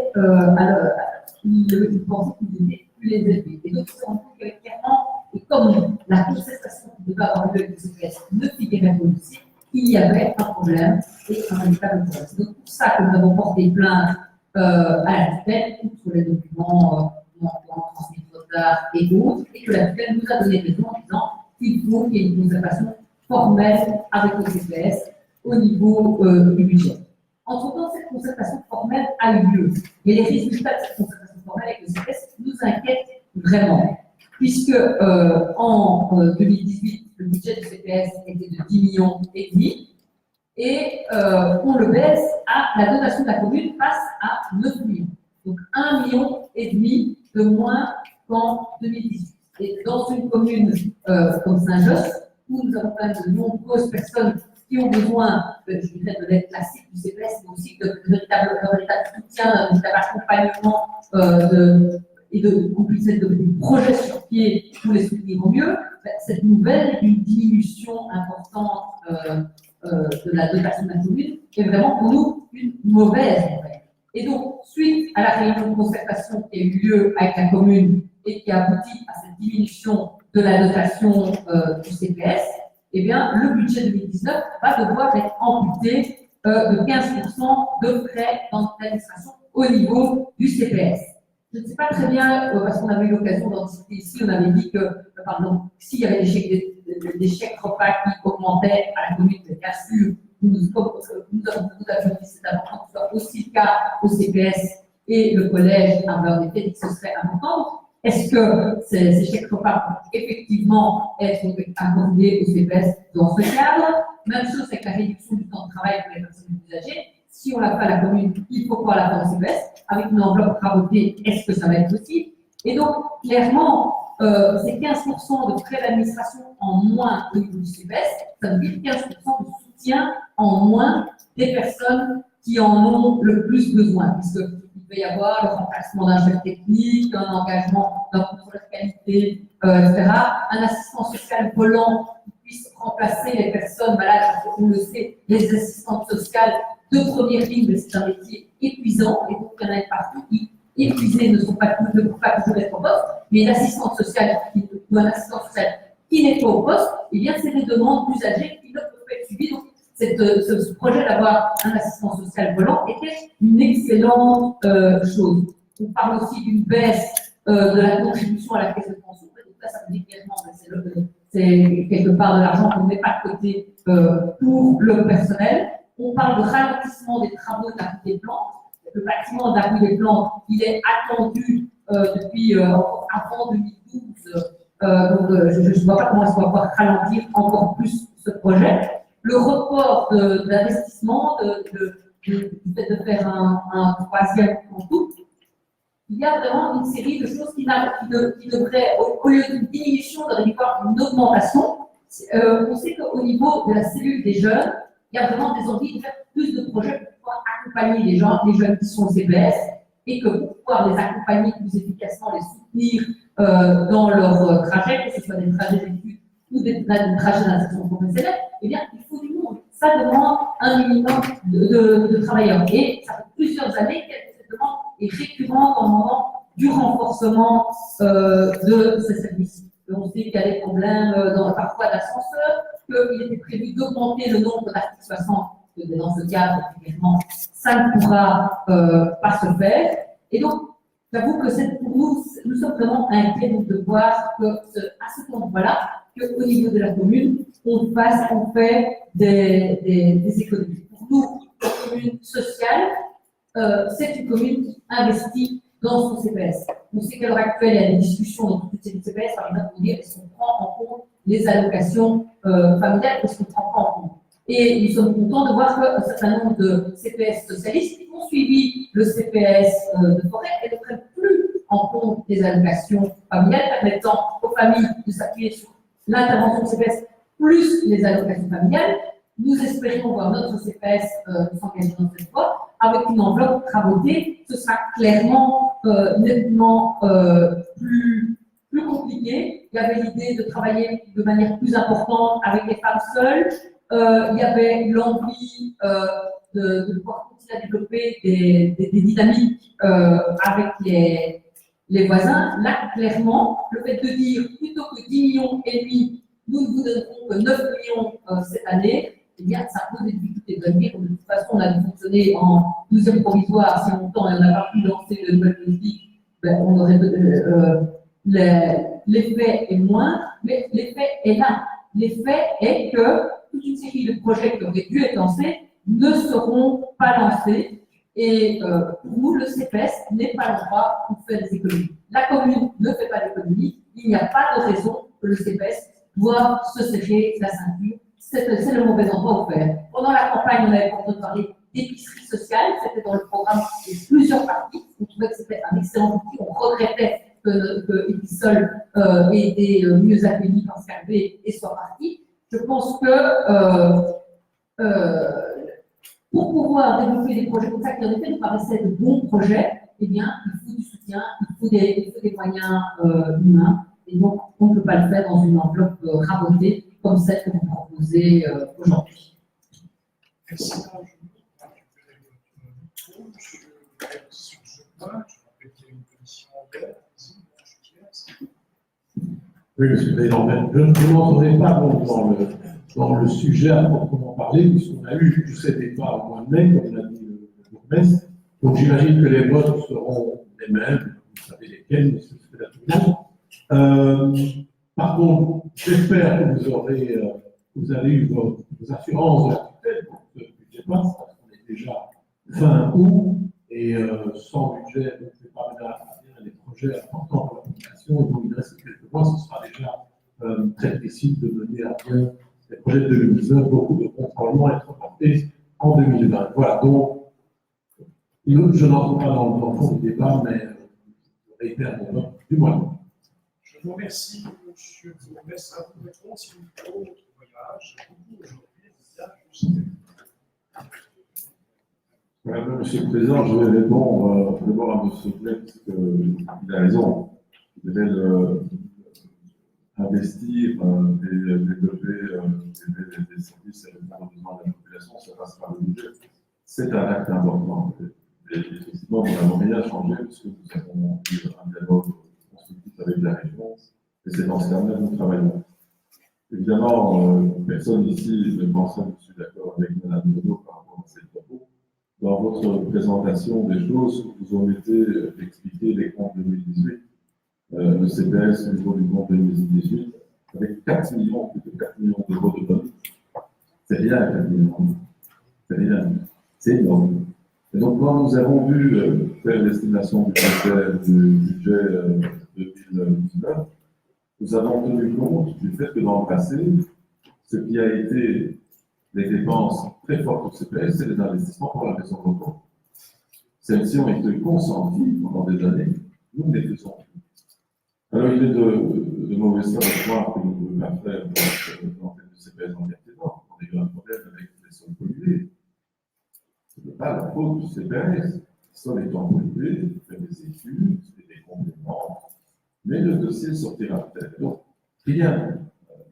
ils pensaient qu'il était plus élevé. Et donc, ils se sont rendus compte que clairement, et comme la concertation qui devait avoir lieu avec le CPS ne figurait pas aussi, il y avait un problème et un véritable problème. C'est donc pour ça que nous avons porté plainte à la tutelle outre les documents transmis trop tard et autres, et que la tutelle nous a donné raison en disant qu'il faut qu'il y ait une concertation formelle avec le CPS au niveau du budget. Entre-temps, cette concertation formelle a eu lieu, mais les résultats de cette concertation formelle avec le CPS nous inquiètent vraiment, puisque en 2018, le budget du CPS était de 10,5 millions et on le baisse à la dotation de la commune passe à 9 millions. Donc 1,5 million de moins qu'en 2018. Et dans une commune comme Saint-Josse, où nous avons quand même de nombreuses personnes qui ont besoin, je dirais, de l'aide classique du CPS, mais aussi de véritable soutien, de véritable accompagnement et qu'on puisse mettre des projets sur pied pour les soutenir au mieux, cette nouvelle d'une diminution importante de la dotation de la commune est vraiment pour nous une mauvaise nouvelle. Et donc, suite à la réunion de concertation qui a eu lieu avec la commune et qui a abouti à cette diminution de la dotation du CPS, eh bien, le budget 2019 va devoir être amputé de 15% de frais d'administration au niveau du CPS. Je ne sais pas très bien, parce qu'on avait eu l'occasion d'en discuter ici, on avait dit que, par exemple, s'il y avait des chèques repas qui augmentaient à la commune, bien sûr, nous avions dit c'est important que ce soit aussi le cas au CPS et le collège avait en effet dit que ce serait important. Est-ce que ces chèques repas vont effectivement être accordés au CPS dans ce cadre? Même chose avec la réduction du temps de travail pour les personnes plus âgées. Si on l'a fait à la commune, il faut pouvoir la faire au CPS. Avec une enveloppe rabotée, est-ce que ça va être possible? Et donc, clairement, ces 15% de frais d'administration en moins au niveau du CPS, ça veut dire 15% de soutien en moins des personnes qui en ont le plus besoin, puisqu'il peut y avoir le remplacement d'un chef technique, un engagement d'un contrôleur qualité, etc. Un assistant social volant qui puisse remplacer les personnes malades, parce qu'on le sait, les assistantes sociales de première ligne, mais c'est un métier épuisant, et donc il y en a partout qui, épuisés, ne peuvent pas toujours être au poste, mais l'assistante sociale ou un assistant social qui n'est pas au poste, eh bien, c'est des demandes d'usagers qui ne peuvent pas être suivies. Donc, ce projet d'avoir un assistant social volant était une excellente chose. On parle aussi d'une baisse de la contribution à la caisse de pension. Donc là, ça veut dire clairement que c'est quelque part de l'argent qu'on ne met pas de côté pour le personnel. On parle de ralentissement des travaux d'appui des plantes. Le bâtiment d'appui des plantes, il est attendu depuis avant 2012. Donc, je ne vois pas comment est-ce qu'on va pouvoir ralentir encore plus ce projet. Le report d'investissement, du fait de faire un troisième en tout, il y a vraiment une série de choses qui devraient, au lieu d'une diminution, devraient y avoir une augmentation. On sait qu'au niveau de la cellule des jeunes, il y a vraiment des envies de faire plus de projets pour pouvoir accompagner les jeunes qui sont au CPS et que pour pouvoir les accompagner plus efficacement, les soutenir dans leur trajet, que ce soit des trajets d'études ou des trajets d'insertion professionnelle, eh bien, il faut du monde. Ça demande un minimum de travailleurs. Et ça fait plusieurs années que cette demande est récurrente au moment du renforcement de ces services. On sait qu'il y a des problèmes parfois d'ascenseur, qu'il était prévu d'augmenter le nombre d'articles 60, que dans ce cadre, évidemment, ça ne pourra pas se faire. Et donc, j'avoue que pour nous sommes vraiment inquiets de voir que à ce moment-là, qu'au niveau de la commune, on fait des économies. Pour nous, la commune sociale, c'est une commune qui investit dans son CPS. On sait qu'à l'heure actuelle, il y a des discussions dans toutes ces CPS, par exemple, pour dire est-ce qu'on prend en compte les allocations familiales, est-ce qu'on ne prend pas en compte. Et nous sommes contents de voir qu'un certain nombre de CPS socialistes qui ont suivi le CPS de forêt et ne prennent plus en compte les allocations familiales, permettant aux familles de s'appuyer sur l'intervention CPS plus les allocations familiales. Nous espérons voir notre CPS s'engager dans cette voie avec une enveloppe rabotée. Ce sera clairement nettement plus plus compliqué. Il y avait l'idée de travailler de manière plus importante avec les femmes seules. Il y avait l'envie de pouvoir continuer à développer des dynamiques avec les voisins. Là, clairement, le fait de dire plutôt que 10 millions et demi, nous ne vous donnerons que 9 millions cette année, eh bien, ça pose des difficultés de dire. De toute façon, on a dû fonctionner en 12e provisoire si longtemps et on n'a pas pu lancer de nouvelles politiques. Ben, on aurait l'effet est moins, mais l'effet est là. L'effet est que toute une série de projets qui auraient dû être lancés ne seront pas lancés. Et pour nous, le CPS n'est pas l'endroit pour faire des économies. La commune ne fait pas d'économies. Il n'y a pas de raison que le CPS doive se serrer la ceinture. C'est le mauvais endroit où faire. Pendant la campagne, on avait entendu parler d'épicerie sociale. C'était dans le programme de plusieurs parties. On trouvait que c'était un excellent outil. On regrettait que Episol ait été mieux accueilli quand Scarvé et soit parti. Je pense que pour pouvoir développer des projets comme ça, qui en effet nous paraissaient de bons projets, eh bien, il faut du soutien, il faut des moyens humains. Et donc, on ne peut pas le faire dans une enveloppe rabotée comme celle que vous proposez aujourd'hui. Merci. Sur ce point, je rappelle qu'il y a une commission ouverte. Oui, monsieur le Président, je ne m'entendrai pas dans le sujet à proprement parler, puisqu'on a eu tous ces débats au mois de mai, comme l'a dit le bourgmestre. Donc j'imagine que les votes seront les mêmes, vous savez lesquels, monsieur le Président. Par contre, j'espère que vous avez eu vos assurances de la tutelle pour que ce budget passe, parce qu'on est déjà fin août, et sans budget, on ne peut pas mener à bien des projets importants pour la population, et donc il reste quelques mois, ce sera déjà très difficile de mener à bien les projets de 2019, beaucoup de contrôles vont être portés en 2020. Voilà, donc, je n'entre pas dans le fond du débat, mais je réitère mon vote du mois. Je vous remercie, monsieur. Je vous remercie à vous répondre si vous faut votre voyage. Aujourd'hui, Monsieur le Président, je vais répondre d'abord à M. Flex qu'il a raison. Il devait investir et développer des services et répondre aux besoins de la population, ça passe par le budget. C'est un acte important. Et effectivement, nous n'avons rien changé puisque nous avons eu un dialogue constructif avec la région et c'est dans ce terme-là que nous travaillons. Évidemment, personne ici ne pense que je suis d'accord avec Mme Monod par rapport à ces propos. Dans votre présentation des choses, vous ont été expliqués les comptes 2018, le CPS au niveau du compte 2018, avec 4 millions, plus de 4 millions d'euros de bonus. C'est rien, 4 millions. C'est rien. C'est énorme. Et donc, quand nous avons dû faire l'estimation du budget 2019, nous avons tenu compte du fait que dans le passé, ce qui a été les dépenses très fortes au CPS, c'est les investissements pour la maison de repos. Celles-ci ont été consenties pendant des années, nous ne les faisons plus. Alors, il est de mauvaise foi de croire que nous ne pouvons pas faire l'antenne du CPS en Quartier-Nord. On a eu un problème avec les sols pollués. Ce n'est pas la faute du CPS. Les sols étant pollués, il fait des études, des compléments, mais le dossier sortira peut-être. Donc, rien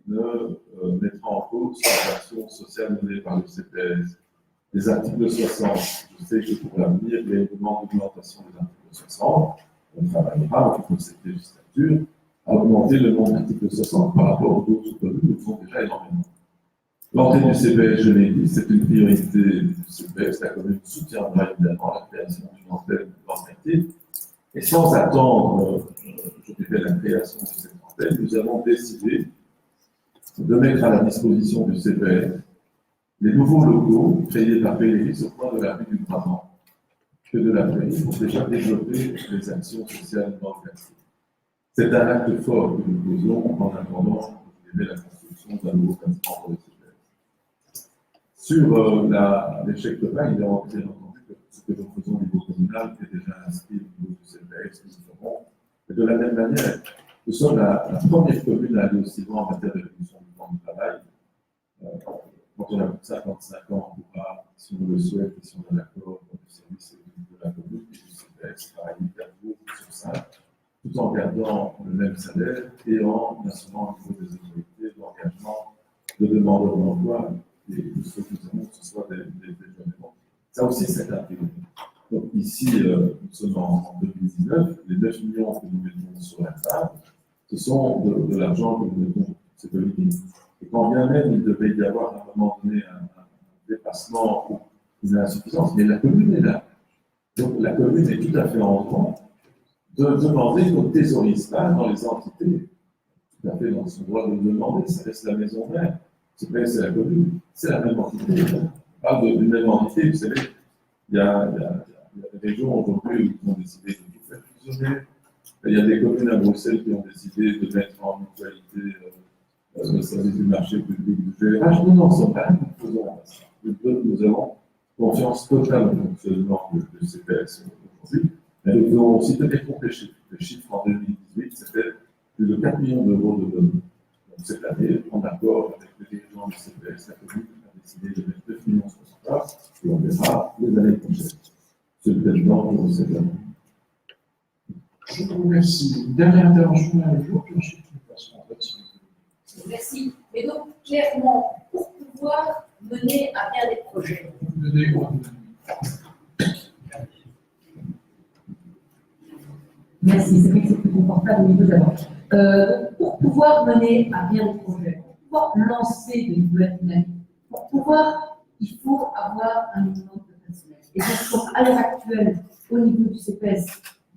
ne mettra en cause l'action sociale menée par le CPS. Les articles 60, je sais que pour l'avenir, il y a une demande d'augmentation des articles 60. On travaillera avec cette législature à augmenter le nombre d'articles 60 par rapport aux autres communes qui le font déjà énormément. L'antenne du CPS, je l'ai dit, c'est une priorité du CPS. La commune soutiendra évidemment la création d'une antenne dans ce quartier. Et sans attendre, je dirais, la création de cette antenne, nous avons décidé de mettre à la disposition du CPS les nouveaux locaux créés par PLI au point de la rue du Brabant que de la PLI pour déjà développer les actions sociales dans le quartier. C'est un acte fort que nous posons en attendant la construction d'un nouveau bâtiment pour le CPS. Sur l'échec de bail, il est bien entendu que ce que nous faisons au niveau communal est déjà inscrit au niveau du CPS, nous ferons. Et de la même manière, nous sommes la première commune à aller aussi loin en matière de réduction du temps de travail. Quand on a plus de 55 ans, on pourra, si on le souhaite, et si on a l'accord du service de la commune et du CPS, travailler 4 jours sur 5, tout tout en gardant le même salaire et en assurant au niveau des autorités l'engagement de demandeurs d'emploi et de ceux qui que ce soit des jeunes. Ça aussi, c'est intégré. Donc ici, nous sommes en 2019, les 9 millions que nous mettons sur la table, ce sont de l'argent que nous mettons sur ces politiques. Et quand bien même il devait y avoir à un moment donné un dépassement ou une insuffisance, mais la commune est là. Donc la commune est tout à fait en droit de demander qu'on ne thésaurise pas dans les entités. Tout à fait dans son droit de le demander, ça reste la maison mère. C'est la commune, c'est la même entité. On parle d'une même entité, vous savez, il y a des régions aujourd'hui qui ont décidé de tout faire fusionner. Il y a des communes à Bruxelles qui ont décidé de mettre en mutualité le service du marché public du GRH. Nous n'en sommes pas, nous faisons ça. Nous avons confiance totale au fonctionnement de CPS aujourd'hui. Mais nous devons aussi tenir compte des chiffres. Les chiffres en 2018, c'était plus de 4 millions d'euros de dons. Donc cette année, en accord avec les dirigeants du CPS, la commune a décidé de mettre 9 millions sur ce place et on verra les années prochaines. C'est le président pour cette année. Je vous remercie. Une dernière intervention à jour, puis ensuite nous passons en vote. Merci. Et donc, clairement, pour pouvoir mener à bien des projets. Merci, c'est vrai que c'est plus confortable au niveau d'abord. Pour pouvoir mener à bien des projets, pour pouvoir lancer de nouvelles dynamiques, pour pouvoir, il faut avoir un minimum de personnel. Et donc, à l'heure actuelle, au niveau du CPS,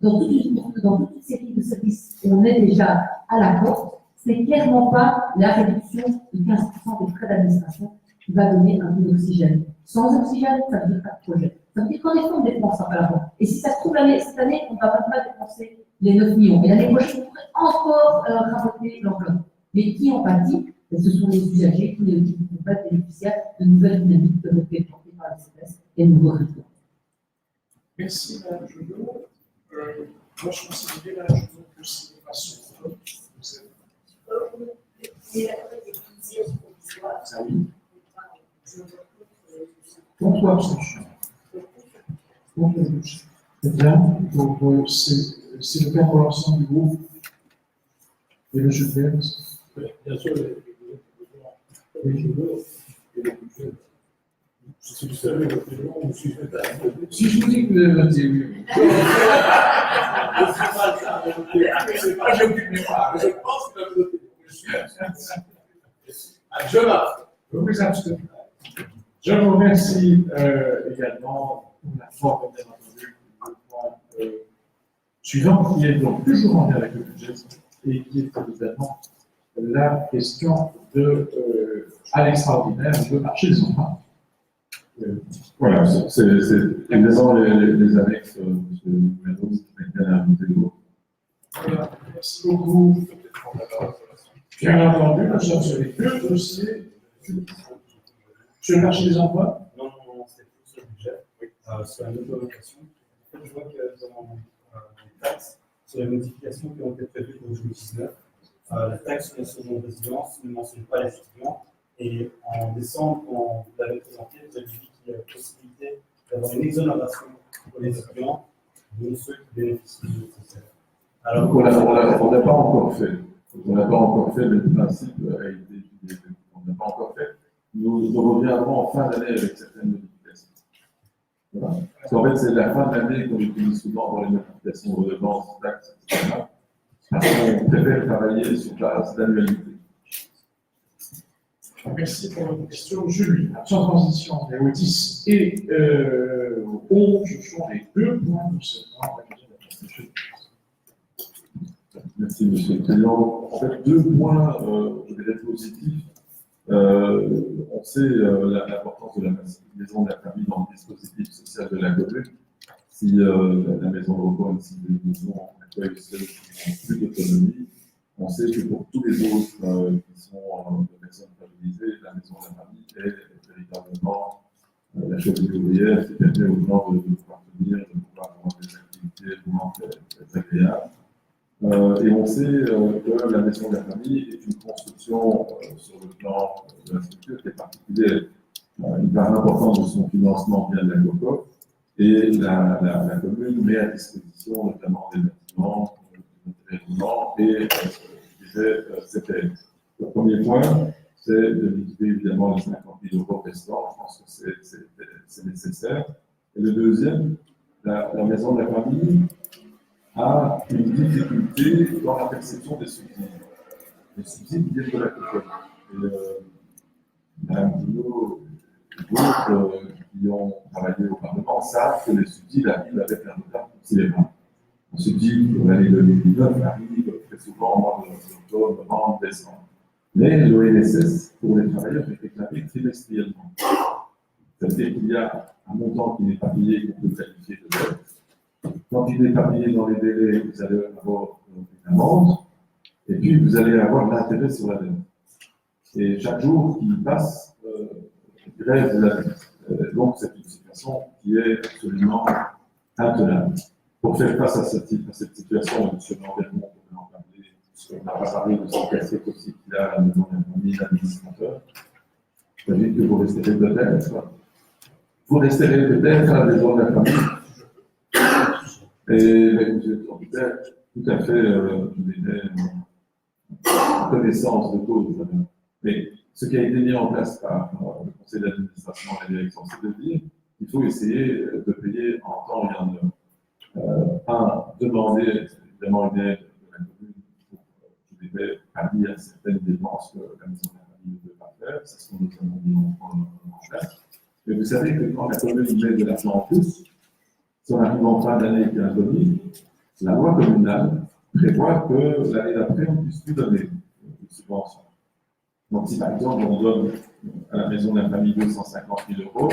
dans toute une série de services, on est déjà à la porte. Ce n'est clairement pas la réduction de 15% des frais d'administration qui va donner un peu d'oxygène. Sans oxygène, ça ne veut dire pas de projet. Ça veut dire qu'en effet, on dépense à la fois. Et si ça se trouve, cette année, on ne va pas dépenser les 9 millions. Et l'année prochaine, on pourrait encore raboter l'enveloppe. Mais qui en pâtit? Ce sont les usagers qui vont pas être bénéficiaires de nouvelles dynamiques de portées par la CPS et de nouveaux recrutements. Merci, Mme Jodo. Moi, je considère, Mme Jodo, que c'est de façon. Ça oui. Contre ou abstention? Contre ou abstention. Très bien. Donc, c'est le cas pour l'ensemble du groupe. Et le jeu de Bien sûr, les jeux et les budgets. Si vous savez votre nom, vous suivez pas. Si je vous dis que vous avez voté oui. C'est pas je ne sais pas, je pense que vous avez voté. Je marque. Oui, absolument. Je vous remercie également pour la forme, bien entendu, du point suivant, qui est donc toujours en lien avec le budget et qui est évidemment la question à l'extraordinaire du marché des emprunts. Voilà, c'est évidemment les annexes, M. Gouvernement, qui mettent bien à noter l'eau. Voilà, merci beaucoup. Bien entendu, nous sommes sur les deux dossiers. Sur le marché des emplois? Non, c'est tout sur le budget. Oui. Sur la note-allocation. En fait, je vois que dans les taxes, sur les modifications qui ont été prévues pour 2019, la taxe sur la seconde résidence ne mentionne pas les étudiants. Et en décembre, quand vous l'avez présenté, vous avez dit qu'il y a la possibilité d'avoir une exonération pour les étudiants, dont ceux qui bénéficient du nécessaire. Alors, on n'a pas encore fait. On n'a pas encore fait, mais le principe a été étudié. On n'a pas encore fait. Nous reviendrons en fin d'année avec certaines modifications. Voilà. Parce qu'en fait, c'est la fin de l'année qu'on utilise souvent pour les modifications de redevances, taxes, etc. Parce qu'on préfère travailler sur base d'annualité. Merci pour votre question, Julie. Sans transition, les Otis et 11 sont les deux points concernant la question de la constitution. Merci, Monsieur le Président. En fait, deux points, je vais être positifs. On sait l'importance de la maison de la famille dans le dispositif social de la commune. Si la maison de repos, si les maisons accueillent ceux qui n'ont plus d'autonomie, on sait que pour tous les autres qui sont de personnes fragilisées, la maison de la famille est véritablement la chose ouvrière qui permet aux gens de pouvoir tenir, de pouvoir avoir des activités vraiment très agréables. Et on sait que la maison de la famille est une construction sur le plan de la structure qui est particulière. Une part importante de son financement vient de la COCOP et la commune met à disposition notamment des bâtiments, des effectivement, et je disais, c'était le premier point, c'est de liquider évidemment les 50 000 euros restants. Je pense que c'est nécessaire. Et le deuxième, la maison de la famille a une difficulté dans la perception des subsides. Les subsides viennent de la cocotte. Et Mme Gounod et d'autres qui ont travaillé au Parlement savent que les subsides arrivent avec un retard considérable. Un subside pour l'année 2019 arrive très souvent au mois d'octobre, novembre, décembre. Mais l'ONSS, pour les travailleurs, est déclaré trimestriellement. C'est-à-dire qu'il y a un montant qui n'est pas payé qu'on peut qualifier de dette. Quand il n'est pas payé dans les délais, vous allez avoir une amende, et puis vous allez avoir l'intérêt sur la dette. Et chaque jour qui passe grève la dette. Donc c'est une situation qui est absolument intenable. Pour faire face à cette situation, M. Landermont, on en parler, on n'a pas parlé de cette casquette aussi qu'il a à la maison de la famille, l'administrateur. C'est-à-dire que vous resterez peut-être. Vous resterez peut-être à la maison de la famille. Et vous êtes en tout à fait, en connaissance de cause. Mais ce qui a été mis en place par le conseil d'administration et la direction, c'est de dire qu'il faut essayer de payer en temps et en heure. Demander évidemment une aide de la commune pour pallier à certaines dépenses que la maison de la famille ne peut pas faire. C'est ce que nous avons mis en place. Mais vous savez que quand la commune met de l'argent en plus, si on arrive en fin d'année et qu'il y a un Covid, la loi communale prévoit que l'année d'après, on puisse plus donner une subvention. Donc, si par exemple, on donne à la maison de la famille 250 000 euros,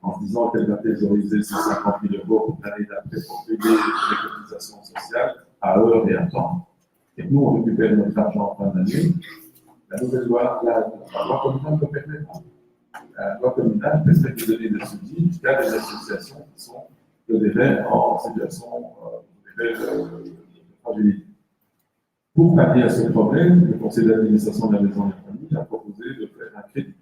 en disant qu'elle va thésauriser ces 50 000 euros pour l'année d'après pour payer les cotisations sociales à heure et à temps, et que nous, on récupère notre argent en fin d'année, la nouvelle loi, la loi communale ne permet pas. La loi communale permet de donner des subsides à des associations qui sont en situation de fragilité. Pour pallier à ce problème, le conseil d'administration de la maison de la famille a proposé de faire un crédit.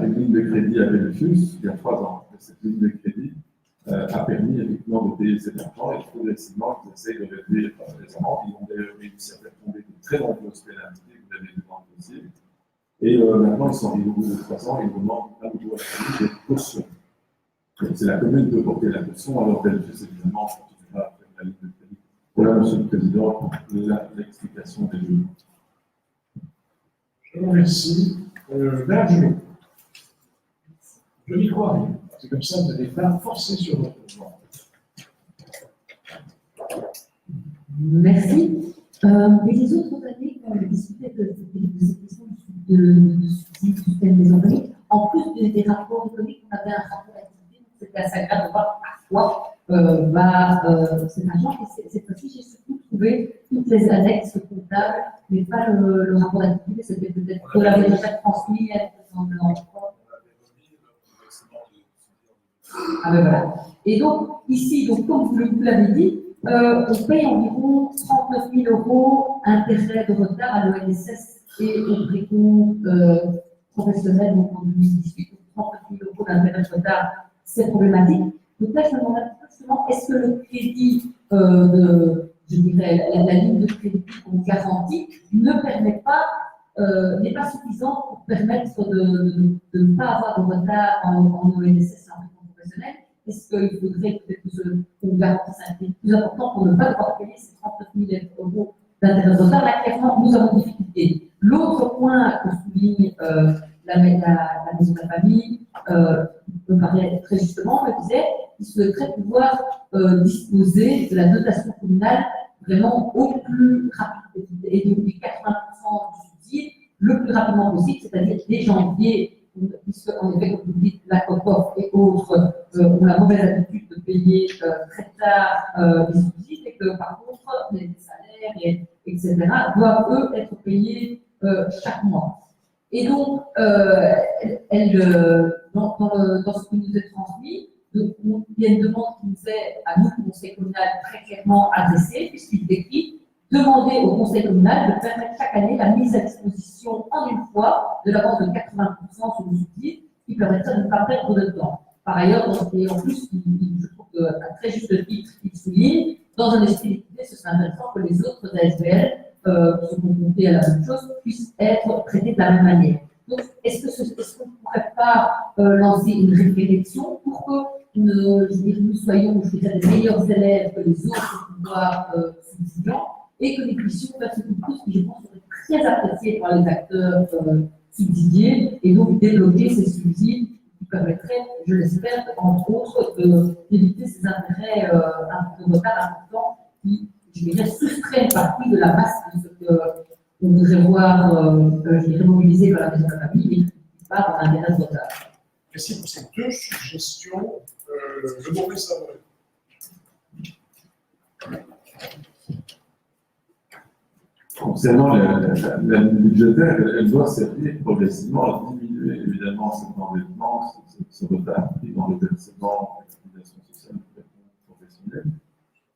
Une ligne de crédit à Belfius, il y a 3 ans. Et cette ligne de crédit a permis effectivement de payer cet argent et progressivement, ils essayent de réduire les amendes. Ils ont d'ailleurs réussi à faire tomber de très nombreuses pénalités, vous avez vu dans le dossier. Et maintenant, ils sont arrivés au bout de 3 ans et ils demandent à nouveau à la famille des cautions. C'est la commune qui peut porter la caution, alors Belfius, évidemment, continuera à faire la ligne de crédit. Voilà, Monsieur le Président, l'explication des jeux. Je vous remercie. Madame Julot. Je n'y crois rien. C'est comme ça, vous n'allez pas forcer sur votre voix. Merci. Les autres années, quand on discutait de cette question de système des employés, en plus des rapports économiques, on avait un rapport d'activité, c'était assez agréable de voir parfois cet argent. Et cette fois-ci, j'ai surtout trouvé toutes les annexes comptables, mais pas le rapport d'activité. C'était peut-être que l'avait déjà transmis à l'emploi. Ah ben voilà. Et donc, ici, donc, comme vous l'avez dit, on paye environ 39 000 euros intérêts de retard à l'ONSS et au précompte professionnel, donc en 2018. 39 000 euros d'intérêts de retard, c'est problématique. Donc là, je me demande justement, est-ce que le crédit, je dirais, la ligne de crédit qu'on garantit ne permet pas, n'est pas suffisant pour permettre de ne pas avoir de retard en ONSS et en précompte professionnel? Est-ce qu'il faudrait peut-être qu'on garantisse un crédit plus important pour ne pas devoir payer ces 39 000 euros d'intérêt de retard? Là, clairement, nous avons des difficultés. L'autre point que souligne la maison de la famille, me paraît très justement, me disait qu'il souhaiterait pouvoir disposer de la dotation communale vraiment au plus rapide. Et donc, les 80% du subside, le plus rapidement possible, c'est-à-dire dès janvier, puisque, en effet, comme vous dites, la COPOF et autres ont la mauvaise habitude de payer très tard les subsides, et que par contre, les salaires, etc., doivent eux être payés chaque mois. Et donc, dans ce qui nous est transmis, il y a une demande qui nous est, à nous, le Conseil communal, très clairement adressée, puisqu'il décrit demander au Conseil communal de permettre chaque année la mise à disposition en une fois de l'avance de 80% sur le subside, qui permettrait de ne pas perdre de temps. Par ailleurs, et en plus, je trouve qu'à très juste titre, il souligne dans un esprit d'équité, ce serait intéressant que les autres ASBL qui sont confrontés à la même chose puissent être traités de la même manière. Donc, est-ce qu'on ne pourrait pas lancer une réflexion pour que nous soyons, je dirais, des meilleurs élèves que les autres pouvoirs subsidiants et que nous puissions faire ce concours qui, je pense, serait très apprécié par les acteurs subsidiés et donc débloquer ces subsides qui permettraient, je l'espère, entre autres, d'éviter ces intérêts un peu importants qui, je dirais, soustraient une partie de la masse de ce qu'on voudrait voir, je dirais, mobilisé par la maison de la famille et qui part dans un intérêt total. Merci pour ces deux suggestions. Le mot est savoir. Concernant la budgétaire, elle doit servir progressivement à diminuer évidemment cet endettement, ce retard pris dans le versement de l'organisation sociale et professionnelle.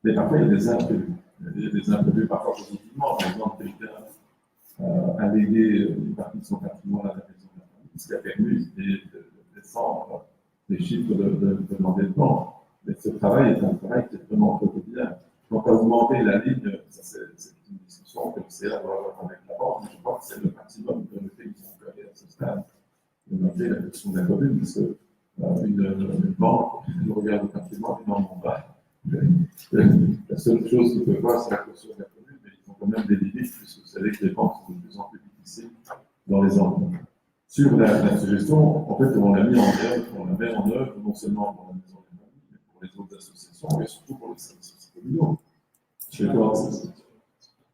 Mais parfois, il y a des imprévus. Il y a des imprévus parfois positivement. Par exemple, quelqu'un a légué une partie de son patrimoine à la maison de la famille, ce qui a permis de descendre les chiffres de l'endettement. Mais ce travail est un travail qui est vraiment quotidien. Quant à augmenter la ligne, c'est une discussion que le CA doit avoir avec la banque, mais je crois que c'est le maximum de lequel ils ont pu aller à ce stade. De noter la question de la commune, parce qu'une banque, qui regarde le patrimoine, ils n'en ont pas. La seule chose qu'ils peuvent voir, c'est la question de la commune, mais ils ont quand même des limites, puisque vous savez que les banques sont de plus en plus difficiles dans les emprunts. Sur la suggestion, en fait, on l'a mis en œuvre, on la met en œuvre non seulement pour la maison des familles, mais pour les autres associations, et surtout pour les services communaux.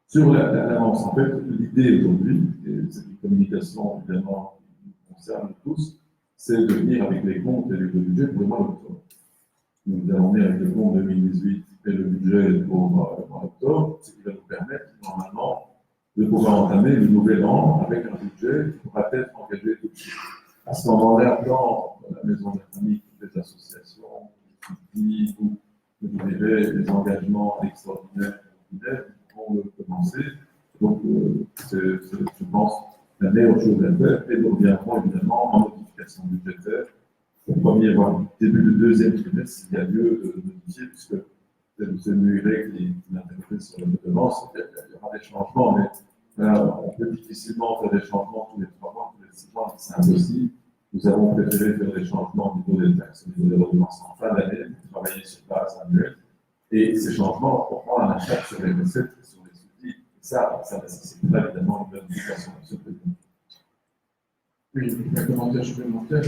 Sur l'avance, en fait, l'idée aujourd'hui, et c'est une communication évidemment qui nous concerne tous, c'est de venir avec les comptes et le budget pour le mois d'octobre. Nous allons venir avec le compte 2018 et le budget pour le mois d'octobre, ce qui va nous permettre normalement de pouvoir entamer le nouvel an avec un budget qui pourra être engagé tout de suite. À ce moment-là, dans la maison de la famille, toutes les associations, qui vous verrez les engagements extraordinaires vont commencer. Donc, je pense, la meilleure chose à faire, et nous reviendrons évidemment en modification budgétaire au premier, voire début du deuxième trimestre, s'il y a lieu de modifier, puisque c'est M. Muret qui m'interprète sur la redevance, il y aura des changements, mais on peut difficilement faire des changements tous les 3 mois, tous les 6 mois, c'est impossible. Nous avons préféré faire des changements au niveau des taxes, au niveau des redevances en fin d'année, travailler sur base annuelle. Et ces changements auront un impact sur les recettes et sur les subsides. Et ça nécessitera évidemment une modification de ce président. Oui, un commentaire supplémentaire.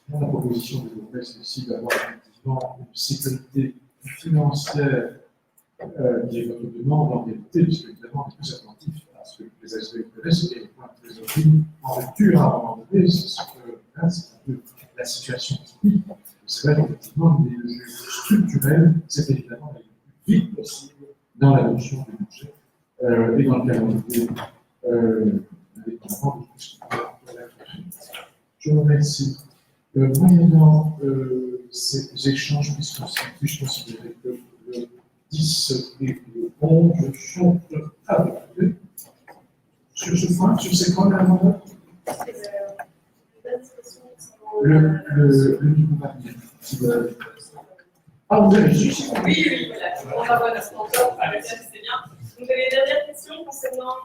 La proposition de l'OPES, c'est ici d'avoir effectivement une sécurité financière qui est votre demande en réalité, puisque évidemment, on est plus attentif à ce que les ASBL connaissent et les points de trésorerie en rupture à un moment donné, c'est ce que là, c'est un peu la situation typique. C'est vrai qu'effectivement, les jeux structurels, c'est évidemment le plus vite possible dans l'adoption du budget et dans le calendrier indépendamment de tout ce qui peut être. Je vous remercie. Moyennant ces échanges, puis-je considérer que le 10 et le 11 sont adoptés sur ce point, sur ces points d'amendement. Le niveau varié. Ah, vous avez juste. Oui, voilà. On va voir notre sponsor, c'est bien. Donc, les dernières questions concernant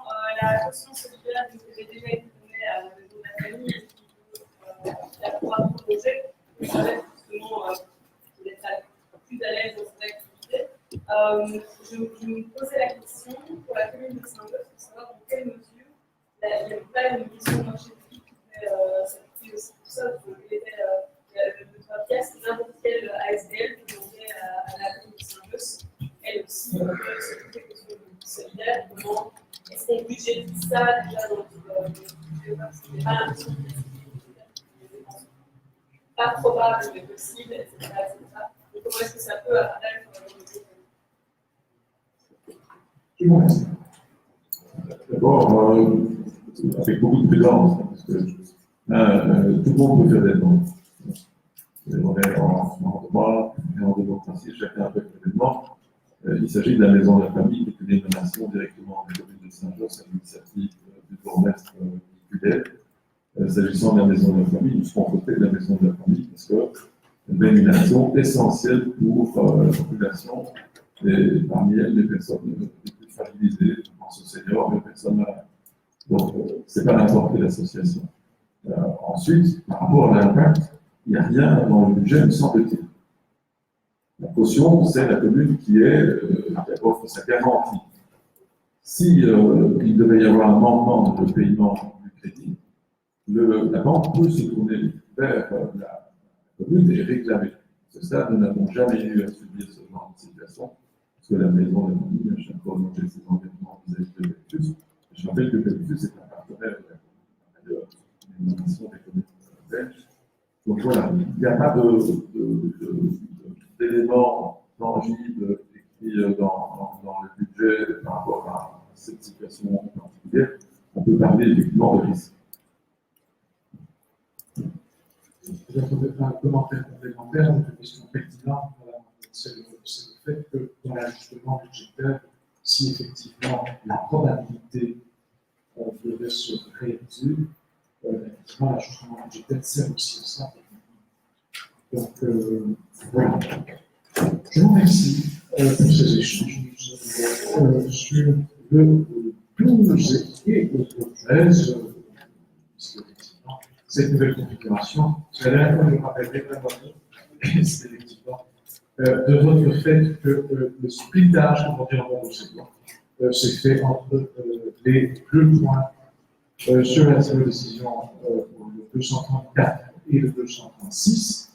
la caution solidaire qui avait déjà été donnée à la maison de la famille et qui la pourra proposer. Je voudrais justement être plus à l'aise dans cette activité. Je me posais la question pour la commune de Saint-Geusse, pour savoir dans quelle mesure il n'y avait pas une mission marché public qui pouvait s'appliquer aussi pour ça. Il était de 3 pièces, n'importe quelle ASBL qui demandait à la commune de Saint-Geusse, elle aussi, s'occuper de ce solidaire. Comment est-ce qu'on budgétise ça déjà dans notre budget? C'est pas l'impression pas probable, mais possible, etc. Donc, comment est-ce que ça peut apparaître Je vous remercie. D'abord, avec beaucoup de prudence, parce que tout le monde peut faire des dons. On est en droit et en démocratie, chacun fait des événements. Il s'agit de la maison de la famille, qui est une émanation directement de la commune de Saint-Geusse à l'initiative du bourgmestre Nicolet. S'agissant de la maison de la famille, nous serons côté de la maison de la famille parce que c'est une émanation essentielle pour la population et parmi elles, les personnes les plus fragilisées, je pense aux seniors, mais aux personnes malades. Donc, ce n'est pas n'importe quelle association. Ensuite, par rapport à l'impact, il n'y a rien dans le budget, me semble-t-il. La caution, c'est la commune qui offre sa garantie. Si il devait y avoir un manquement de paiement du crédit, la banque peut se tourner vers la commune et réclamer. À ce stade, nous n'avons jamais eu à subir ce genre de situation, parce que la maison de la commune a chaque fois honoré ses engagements vis-à-vis de Belfus. Je rappelle que Belfus est un partenaire de l'administration des communes belges. Donc voilà, il n'y a pas d'éléments tangibles écrits dans le budget par rapport à cette situation particulière. On peut parler effectivement de risque. Peut-être un commentaire complémentaire, une question pertinente, c'est le fait que dans l'ajustement budgétaire, si effectivement la probabilité devait se réaliser, effectivement l'ajustement budgétaire sert aussi à ça. Donc, voilà. Je vous remercie pour ces échanges sur le 12 et le 13. Cette nouvelle configuration, c'est la dernière fois que je me rappellerai c'est effectivement de votre fait que le splittage, comme on dit en bon océan, s'est fait entre les deux points sur la décision, le 234 et le 236.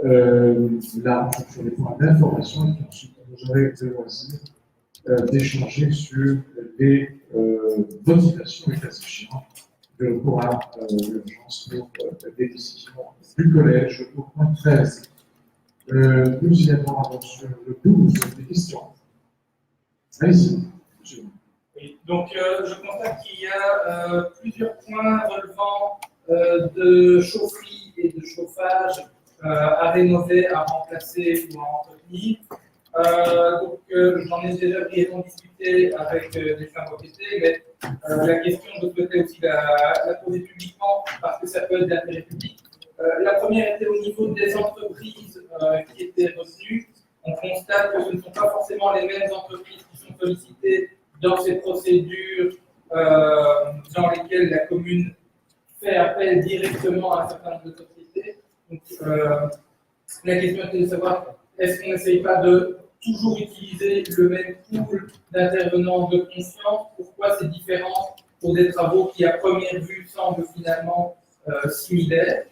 Là, sur les points d'information, et ensuite vous aurez le loisir d'échanger sur les motivations et cas échéants de recours à l'urgence pour des décisions du collège au point 13. Nous y avons sur le 12 des questions. Allez-y, monsieur. Oui, donc je constate qu'il y a plusieurs points relevant de chaufferie et de chauffage à rénover, à remplacer ou à entretenir. Donc, j'en ai déjà brièvement discuté avec les femmes propriétés, mais la question, je souhaitais aussi la poser publiquement parce que ça peut être d'intérêt public. La première était au niveau des entreprises qui étaient retenues. On constate que ce ne sont pas forcément les mêmes entreprises qui sont sollicitées dans ces procédures dans lesquelles la commune fait appel directement à un certain nombre de sociétés. Donc, la question était de savoir, est-ce qu'on n'essaye pas de toujours utiliser le même pool d'intervenants de confiance? Pourquoi c'est différent pour des travaux qui, à première vue, semblent finalement similaires?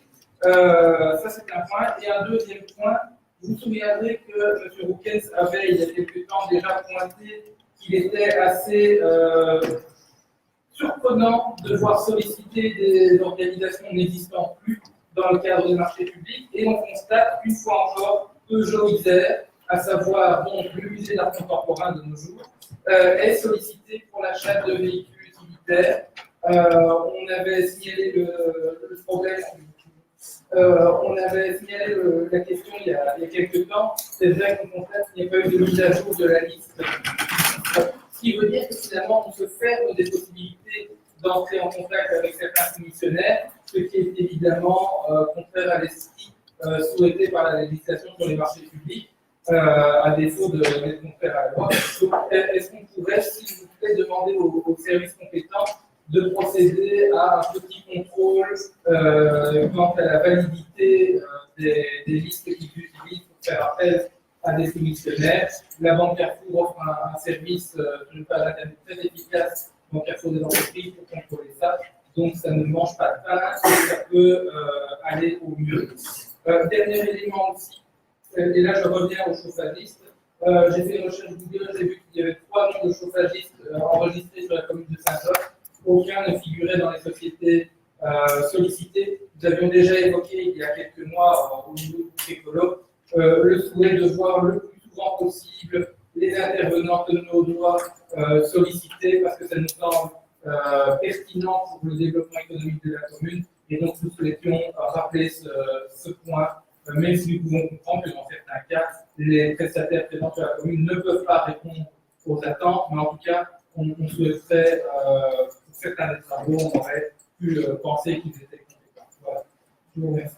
Ça, c'est un point. Et un deuxième point, vous vous souviendrez que M. Roukens avait, il y a quelques temps, déjà pointé qu'il était assez surprenant de voir solliciter des organisations n'existant plus dans le cadre des marchés publics. Et on constate, une fois encore, que Joïsère, à savoir donc le musée d'art contemporain de nos jours, est sollicité pour l'achat de véhicules utilitaires. On avait signalé le problème, on avait signalé la question il y a quelques temps. C'est vrai qu'on constate qu'il n'y a pas eu de mise à jour de la liste. Ce qui veut dire que finalement on se ferme des possibilités d'entrer en contact avec certains commissionnaires, ce qui est évidemment contraire à l'esprit souhaité par la législation sur les marchés publics. À défaut d'être contraire à la loi. Est-ce qu'on pourrait, s'il vous plaît, demander aux services compétents de procéder à un petit contrôle quant à la validité des listes qu'ils utilisent pour faire appel à des commissionnaires? La Banque Carrefour offre un service sur une page internet très efficace, Banque Carrefour des entreprises, pour contrôler ça. Donc, ça ne mange pas de pain, ça peut aller au mieux. Dernier élément aussi. Et là, je reviens aux chauffagistes. J'ai fait une recherche Google, j'ai vu qu'il y avait 3 noms de chauffagistes enregistrés sur la commune de Saint-Georges. Aucun ne figurait dans les sociétés sollicitées. Nous avions déjà évoqué il y a quelques mois au niveau du écolo le souhait de voir le plus souvent possible les intervenants de nos droits sollicités parce que ça nous semble pertinent pour le développement économique de la commune. Et donc, nous souhaitions rappeler ce point. Même si nous pouvons comprendre que dans certains cas, les prestataires présents sur la commune ne peuvent pas répondre aux attentes, mais en tout cas, on souhaiterait, pour certains des travaux, on aurait pu penser qu'ils étaient compétents. Voilà. Je vous remercie.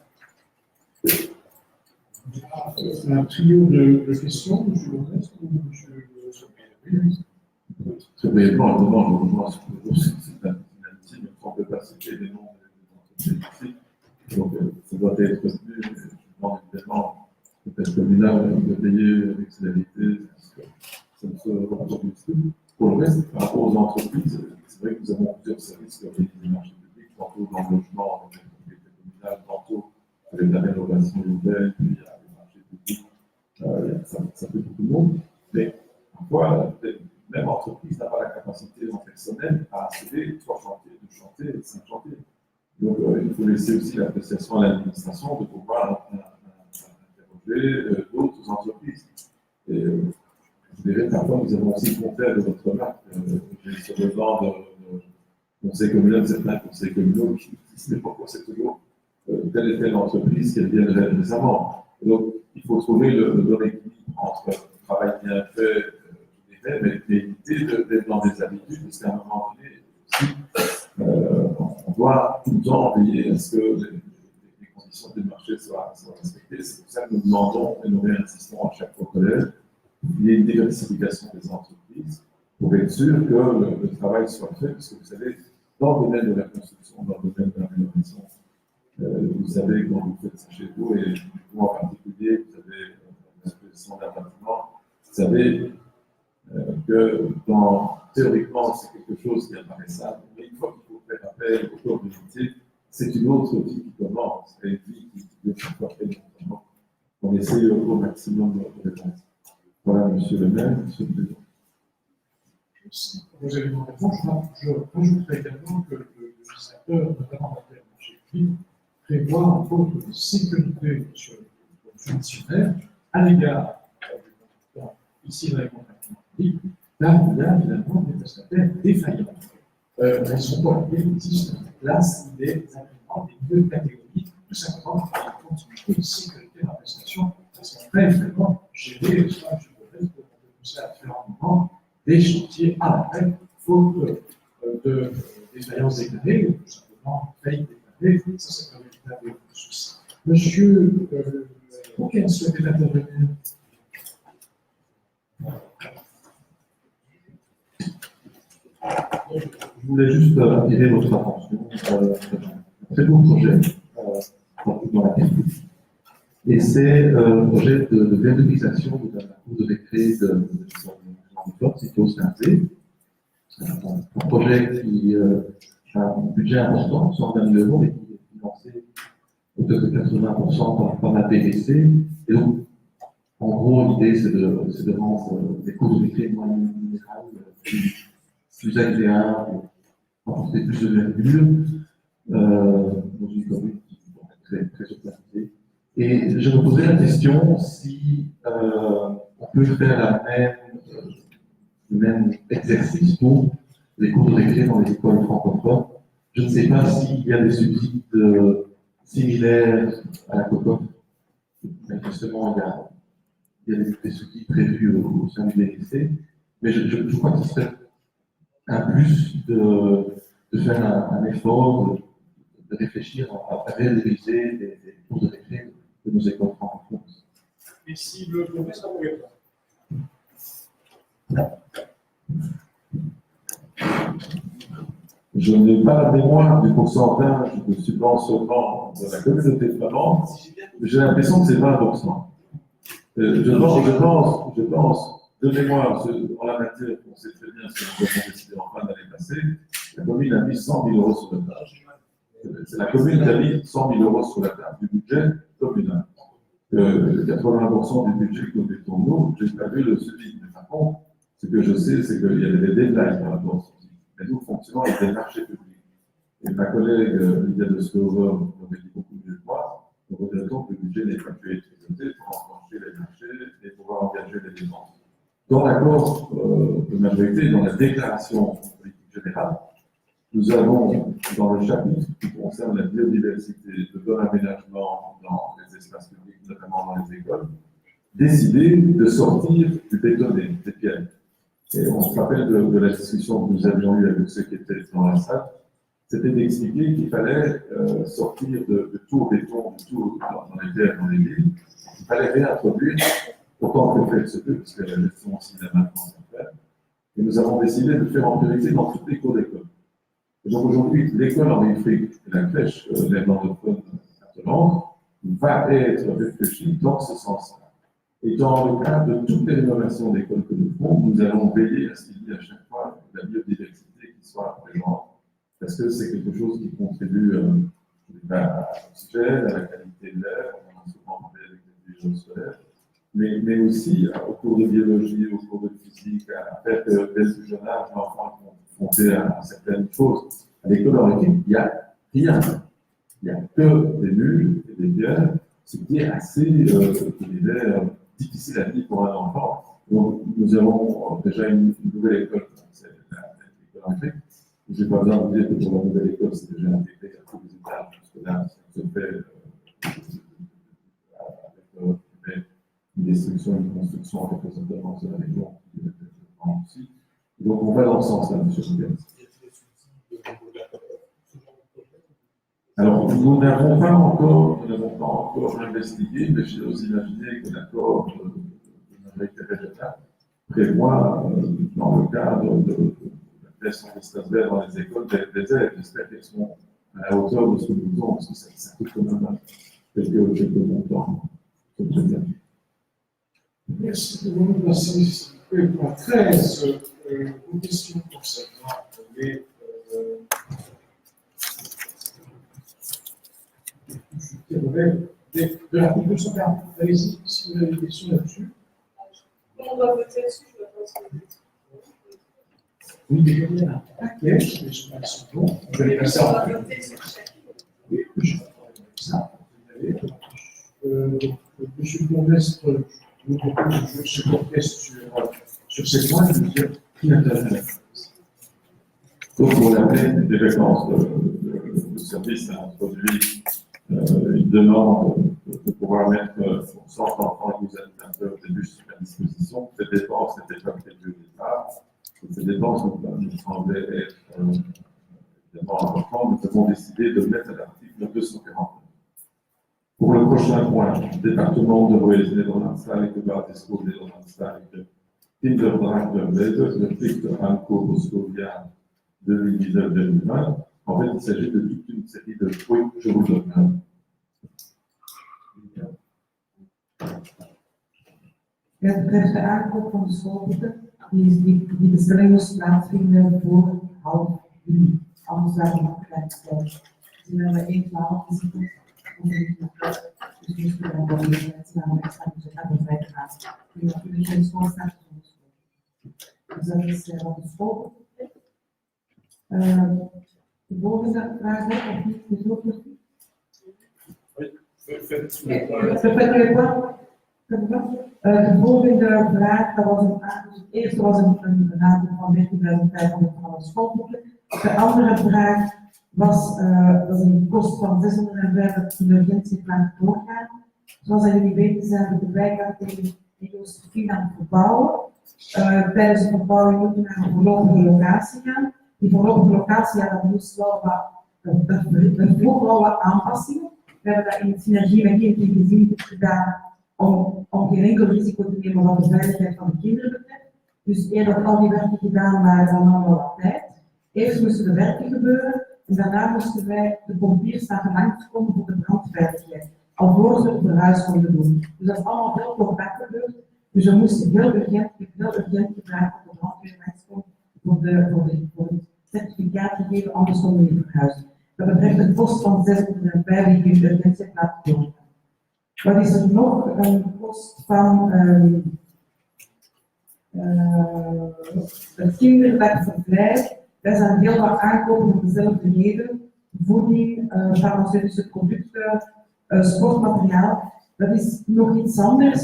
C'est un trio de questions, M. Lorenz ou M. Sophie? Très brièvement, je rejoins ce que c'est un amitié, mais on ne peut pas citer les noms des entreprises ici. Donc, ça doit être retenu. Je demande évidemment peut-être communal de payer avec célérité, parce que ça ne se reproduit plus. Pour le reste, par rapport aux entreprises, c'est vrai que nous avons plusieurs services qui organisent les marchés publics, tantôt dans le logement, avec les propriétés communales, tantôt avec la rénovation urbaine, puis il y a les marchés publics, ça fait beaucoup de monde. Mais parfois, même entreprise n'a pas la capacité en personnel à assurer 3 chantiers, 2 chantiers, 5 chantiers. Donc, il faut laisser aussi l'appréciation à l'administration de pouvoir interroger d'autres entreprises. Et je dirais, parfois, nous avons aussi compté de votre marque sur le genre de conseil communal, certains conseils communaux qui disent mais pourquoi c'est toujours telle et telle entreprise qui vient récemment. Donc, il faut trouver le bon équilibre entre le travail bien fait, mais éviter d'être dans des habitudes, parce qu'à un moment donné, aussi, on doit tout le temps veiller à ce que les conditions du marché soient respectées. C'est pour ça que nous demandons, et nous réinsistons à chaque fois collège, il y ait une diversification des entreprises pour être sûr que le travail soit fait, parce que vous savez, dans le domaine de la construction, dans le domaine de la rénovation, vous savez, quand vous faites ça chez vous, et vous en particulier, vous avez la gestion d'un bâtiment, vous savez que théoriquement, c'est quelque chose qui est imparaissable, mais une fois qu'il faut faire appel au corps de métier, c'est une autre vie qui commence, et une vie qui doit être faite notamment. On essaye au maximum de répondre. Voilà, monsieur le maire, monsieur le président. Merci pour vos éléments de réponse. Je rajouterai également que le législateur, notamment en matière de marché public, prévoit en faute de sécurité sur le fonctionnaire à l'égard ici dans les contrats publics, là où il y a finalement des prestataires défaillants. Elles sont pas liées, il existe en place des agréments, des deux catégories, tout simplement pour la continuité de sécurité de la prestation, parce qu'après, vraiment, gérer, soit je peux être poussé à faire un moment, des chantiers après, faute de défaillance déclarée, ou tout simplement faillite déclarée, ça c'est un véritable souci. Monsieur, auquel souhaitait intervenir? Je voulais juste attirer votre attention sur un très beau projet dans la ville. Et c'est un projet de valorisation de la cour de récré de Fort, situé au Saint-Zé. Un projet qui a un budget important, 120 000 €, et qui est financé de 80% par la PVC. Et donc, en gros, l'idée, c'est de rendre les cours de récré moins minérales, plus agréables, apporter plus de verdure dans une commune qui est très urbanisée. Et je me posais la question si on peut faire le même exercice pour les cours de récré dans les écoles francophones. Je ne sais pas s'il y a des subsides similaires à la COCOF. Justement, il y a des subsides prévus au sein du BNC, mais je crois qu'il serait un plus de faire un effort, de réfléchir à réaliser des cours de récré de nos écoles francophones. Et si le professeur ne pouvait pas? Je n'ai pas la mémoire du pourcentage de subventionnement de la communauté flamande, mais j'ai l'impression que c'est 20%. Je pense, de mémoire, en la matière, on sait très bien ce que nous avons décidé en fin d'année passée, la commune a mis 100 000 € sur la table. C'est la commune qui a mis 100 000 € sur la table du budget communal. 80% du budget que nous mettons nous, je n'ai pas vu le suivi. Mais par contre, ce que je sais, c'est qu'il y avait des deadlines par rapport à ce suivi. Mais nous fonctionnons avec des marchés publics. Et ma collègue Lydia de Stover m'avait dit beaucoup mieux que moi, nous regrettons que le budget n'ait pas pu être utilisé pour enclencher les marchés et pouvoir engager les dépenses. Dans l'accord de majorité, dans la déclaration politique générale, nous avons, dans le chapitre qui concerne la biodiversité, le bon aménagement dans les espaces publics, notamment dans les écoles, décidé de sortir du bétonné, des pierres. Et on se rappelle de la discussion que nous avions eue avec ceux qui étaient dans la salle, c'était d'expliquer qu'il fallait sortir de tout au béton, de tout dans les terres, dans les villes, fallait réintroduire autant que faire ce que, parce que la gestion aussi de la maintenance à faire. Et nous avons décidé de faire en priorité dans toutes les cours d'école. Et donc aujourd'hui, l'école en Afrique et la crèche néerlandophone actuellement va être réfléchie dans ce sens-là. Et dans le cadre de toutes les rénovations d'écoles que nous ferons, nous allons veiller à ce qu'il y ait à chaque fois la biodiversité qui soit présente, parce que c'est quelque chose qui contribue à l'oxygène, à la qualité de l'air, on en a souvent parlé avec les visions solaires, mais aussi au cours de biologie, au cours de physique, à faire que dès le plus jeune âge, l'enfant est confronté à certaines choses. À l'école en équipe, il n'y a rien. Il n'y a que des nuls et des pierres, ce qui est assez difficile à vivre pour un enfant. Donc, nous avons déjà une nouvelle école, c'est l'école en Afrique. Je n'ai pas besoin de vous dire que pour la nouvelle école, c'est déjà intégré à tous les étages, parce que là, ça se fait avec une destruction, une construction avec les ordonnances de la région qui est développement aussi. Donc, on va dans ce sens-là, M. Soubiens. Alors, nous n'avons pas encore investigué, mais j'ai aussi imaginé que l'accord de l'Amérique régionale prévoit, dans le cadre de la création d'espaces verts dans les écoles, des aides. J'espère qu'elles seront à la hauteur de ce que nous faisons, parce que ça coûte quand même quelques montants. Merci de vous passer point 13, une question concernant de l'article 240. Allez-y, si vous avez des questions là-dessus. On doit voter dessus, je dois pas se Oui, mais il y a un paquet, les choses sont bons. Je vais passer en plus. Oui, je vais ça. Monsieur le Bourgmestre, je vous propose de se porter sur ces points qui m'intéressent. Donc, pour l'année des vacances, le service a introduit une demande de pouvoir mettre pour 100 enfants et 12 animateurs des bus à disposition. Ces dépenses n'étaient pas prévues au départ. Ces dépenses nous semblaient être évidemment importantes. Nous avons décidé de mettre à l'article 249. Pour le prochain point, département de Wales, Nederlandstalig, basisschool Nederlandstalig, Kinderdracht de Wales, le Picte Anco Boscovia 2019-2020. En fait, il s'agit de toute une série de oui, je vous le donne. Het betreft de aankoop van de schoolboeken, die bestelling moest plaatsvinden voor half juli. Anders waren we nog gelijkstellen. Dus we hebben 1/12 gezien. Dus we moesten dan wel weer met z'n extra budget aan de zijde gaan. Dus dat we geen school staan voor de school. Dus dat is wat de schoolboek betreft. De volgende vraag of niet gesloten? De volgende vraag, dat was het eerste was een aankoop van 13.500 van de schoolboeken. De andere vraag was dat een kost van 605 die de urgentieplan doorgaan. Zoals jullie weten zijn we de wijkafdeling in Josephine aan het verbouwen. Tijdens de verbouwing moeten we naar een voorlopige locatie gaan. Die voorlopige locatie, ja, dat moest wel wat aanpassingen. We hebben dat in synergie met INT gezien gedaan om geen enkel risico te nemen wat de veiligheid van de kinderen betreft. Dus eer dat al die werken gedaan waren, dan hadden we wat tijd. Eerst moesten de werken gebeuren en daarna moesten wij de pompiers laten langskomen voor de brandveiligheid. Alvorens we het verhuis konden doen. Dus dat is allemaal heel kort gebeurd. Dus we moesten heel urgent gevraagd dat de brandweer langskomt voor het certificaat gegeven, anders konden we niet verhuizen. Dat betreft een kost van 605 die de urgentie heeft laten doorgaan. Wat is er nog? Een kost van het kinderdagverblijf. Wij zijn heel wat aankopen voor dezelfde reden. Voeding, farmaceutische producten, sportmateriaal. Dat is nog iets anders.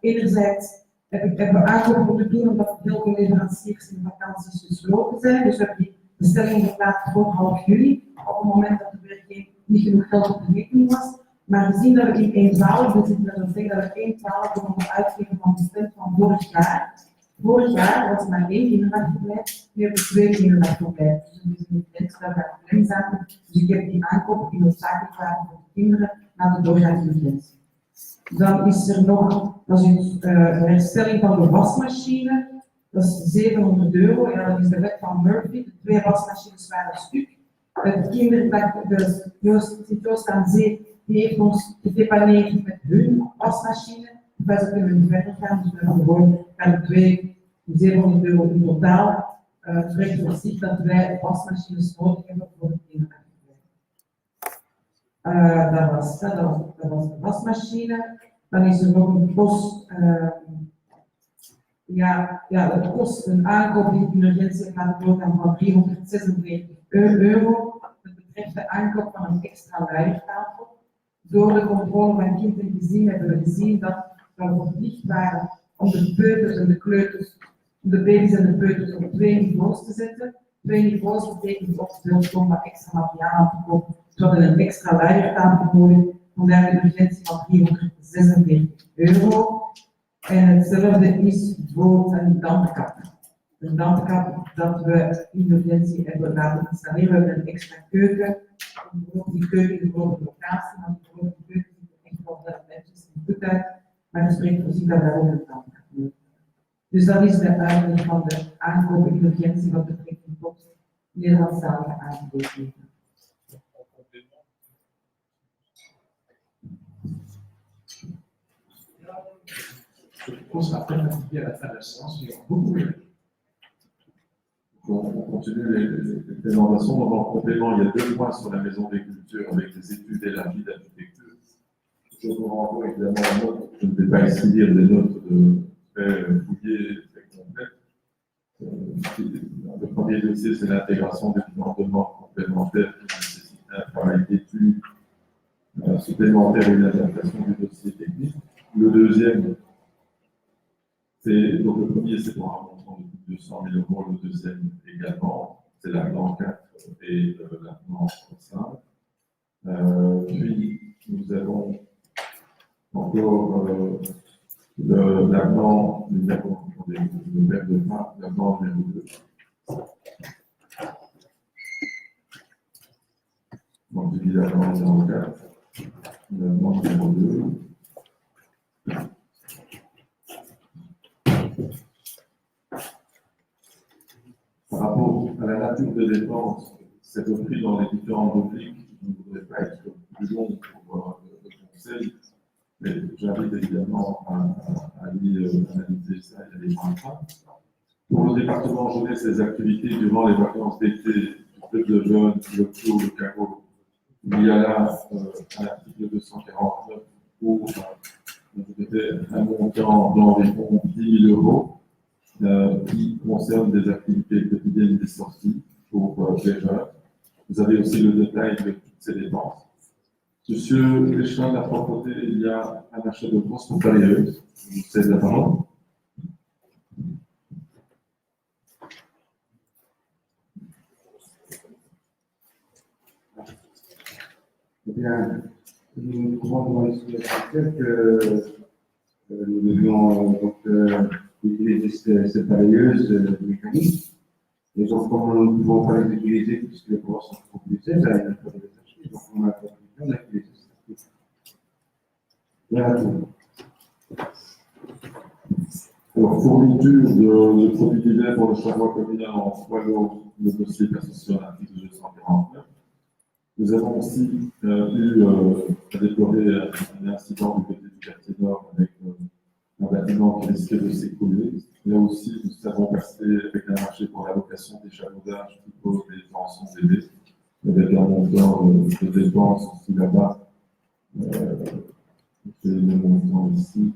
Enerzijds hebben we aankopen moeten doen omdat heel veel leveranciers in vakanties gesloten zijn. Dus we hebben die bestellingen geplaatst voor half juli. Op het moment dat er weer niet genoeg geld op de rekening was. Maar gezien dat we in 1/12 zitten, dat wil zeggen dat we 1/12 mogen uitgeven van de stand van vorig jaar. Vorig jaar was er maar 1 kinderdagverblijf, nu hebben we 2 kinderdagverblijf. Dus we moeten niet extra gaan zaten. Dus ik heb die aankopen die noodzakelijk waren voor de kinderen naar de doorgangsurgentie. Dan is er nog, dat is een herstelling van de wasmachine. Dat is €700. Ja, dat is de wet van Murphy. De 2 wasmachines waren stuk. Het kinderdag, de Joost aan Zee, die heeft ons gedepaneerd met hun wasmachine. Wij ze kunnen verder gaan, dus we hebben gewoon gaan 2 €700 in totaal. Het spreekt voor zich dat wij wasmachines nodig hebben voor de kinderdag. Dat was de wasmachine. Dan is er nog een post. Het kost een aankoop in urgentie gaat doorgaan van €346. Dat betreft de aankoop van een extra luiertafel. Door de controle van kind en gezin hebben we gezien dat we verplicht waren om de peuters en de kleuters, de baby's en de peuters op 2 niveaus te zetten. 2 niveaus betekent ook om wat extra materiaal aan te kopen. We hadden een extra luiertafel nodig, vandaar de urgentie van €346. En hetzelfde is voor een dampkap. Een dampkap dat we in urgentie hebben laten installeren. We hebben een extra keuken. Die keuken is voor de locatie, want die grote keuken ziet er echt wel netjes en goed uit. Maar het spreekt voor zich dat we ook een dampkap nodig. Dus dat is de uitleg van de aankoop in urgentie wat betreft de top Nederlandstalige aangegeven. Je pense après fatigué à la fin de la séance, il y aura beaucoup de On continue les présentations. Donc, en complément, il y a 2 points sur la maison des cultures avec les études élargies d'architecture. Je vous renvoie évidemment à note. Je ne vais pas ici lire des notes très fouillées, très complètes. Le premier dossier, c'est l'intégration des demandes complémentaires qui nécessitent un travail d'étude supplémentaire et une adaptation du dossier technique. Le deuxième, donc le premier, c'est pour un montant de plus de 200 000 €. Le deuxième également, c'est l'avenant 4 et l'avenant 5. Puis, nous avons encore l'avenant numéro 2. Donc, je dis l'avenant numéro 4, l'avenant numéro 2. Par rapport à la nature des dépenses, c'est repris dans les différentes rubriques. Je ne voudrais pas être plus long pour le conseil, mais j'invite évidemment à analyser ça et à les prendre. Pour le département jeunesse, les activités durant les vacances d'été du club de jeunes, le clos, le carreau, il y a là un article 249 pour un montant d'environ 10 000 € qui concerne des activités quotidiennes des sorties pour les jeunes. Vous avez aussi le détail de toutes ces dépenses. Monsieur Léchelin, de la propreté, il y a un achat de grosses matérieuses. Je vous cède la parole. Eh bien, nous trouvons dans le secteur que nous devions utiliser cette balayeuse mécanique. Et donc, comme nous ne pouvons pas les utiliser puisque les bois sont trop utilisés, il faut les acheter. Donc, on a utilisé cette. Voilà tout. Alors, fourniture de produits divers pour le charbon communal en poids lourd, le dossier persisté à l'article 249. Nous avons aussi eu à déplorer un incident du côté du quartier Nord avec un bâtiment qui risquait de s'écrouler. Là aussi, nous avons passé avec un marché pour la location d'échafaudages qui pose des tensions élevées, avec un montant de dépenses aussi là-bas. C'est le montant ici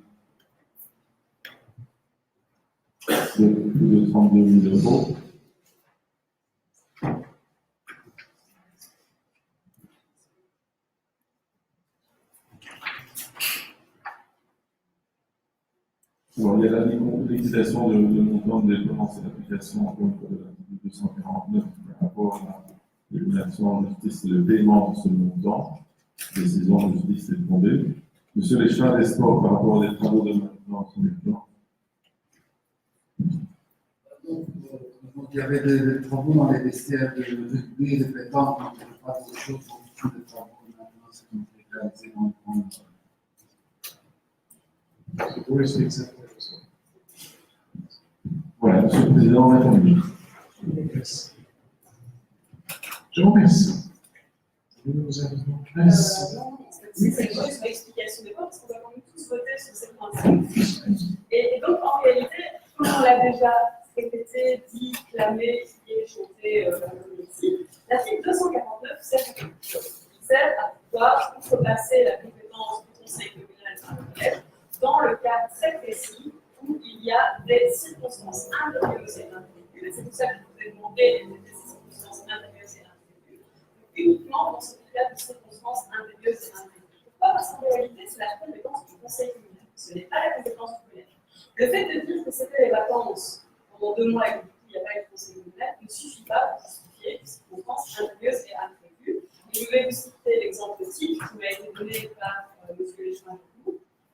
de plus de 32 000 €. Alors, il y a la liquidation de montant de dépenses et l'application de l'article 249 par rapport à l'élimination en justice et le paiement de ce montant. Décision de justice est fondée. Monsieur Léchelin, des sports par rapport à des travaux de maintenance du plan. Donc, il y avait des travaux dans les vestiaires de rugby et de pétanque, donc il n'y a pas des choses pour tout de travaux de maintenance qui ont été réalisés dans le plan. C'est pour essayer de s'intéresser. Voilà, Monsieur le Président, on a terminé. Merci. Je vous remercie. Nous arrivons. Merci. C'est juste l'explication de vote, parce qu'on va quand même tous voter sur ces principes. Et donc, en réalité, comme on l'a déjà répété, dit, clamé, crié, chanté ici, l'article 249 sert à pouvoir contreplacer la compétence du Conseil communal dans le cas très précis où il y a des circonstances impérieuses et imprévues. C'est pour ça que je vous ai demandé des circonstances impérieuses et imprévues. Uniquement dans ce cas de circonstances impérieuses et imprévues. Pourquoi? Parce qu'en réalité, c'est la compétence du Conseil communal. Ce n'est pas la compétence du collège. Le fait de dire que c'était les vacances pendant 2 mois et que il n'y a pas eu de Conseil communal ne suffit pas pour justifier les circonstances impérieuses et imprévues. Et je vais vous citer l'exemple type qui m'a été donné par M. Léchouin.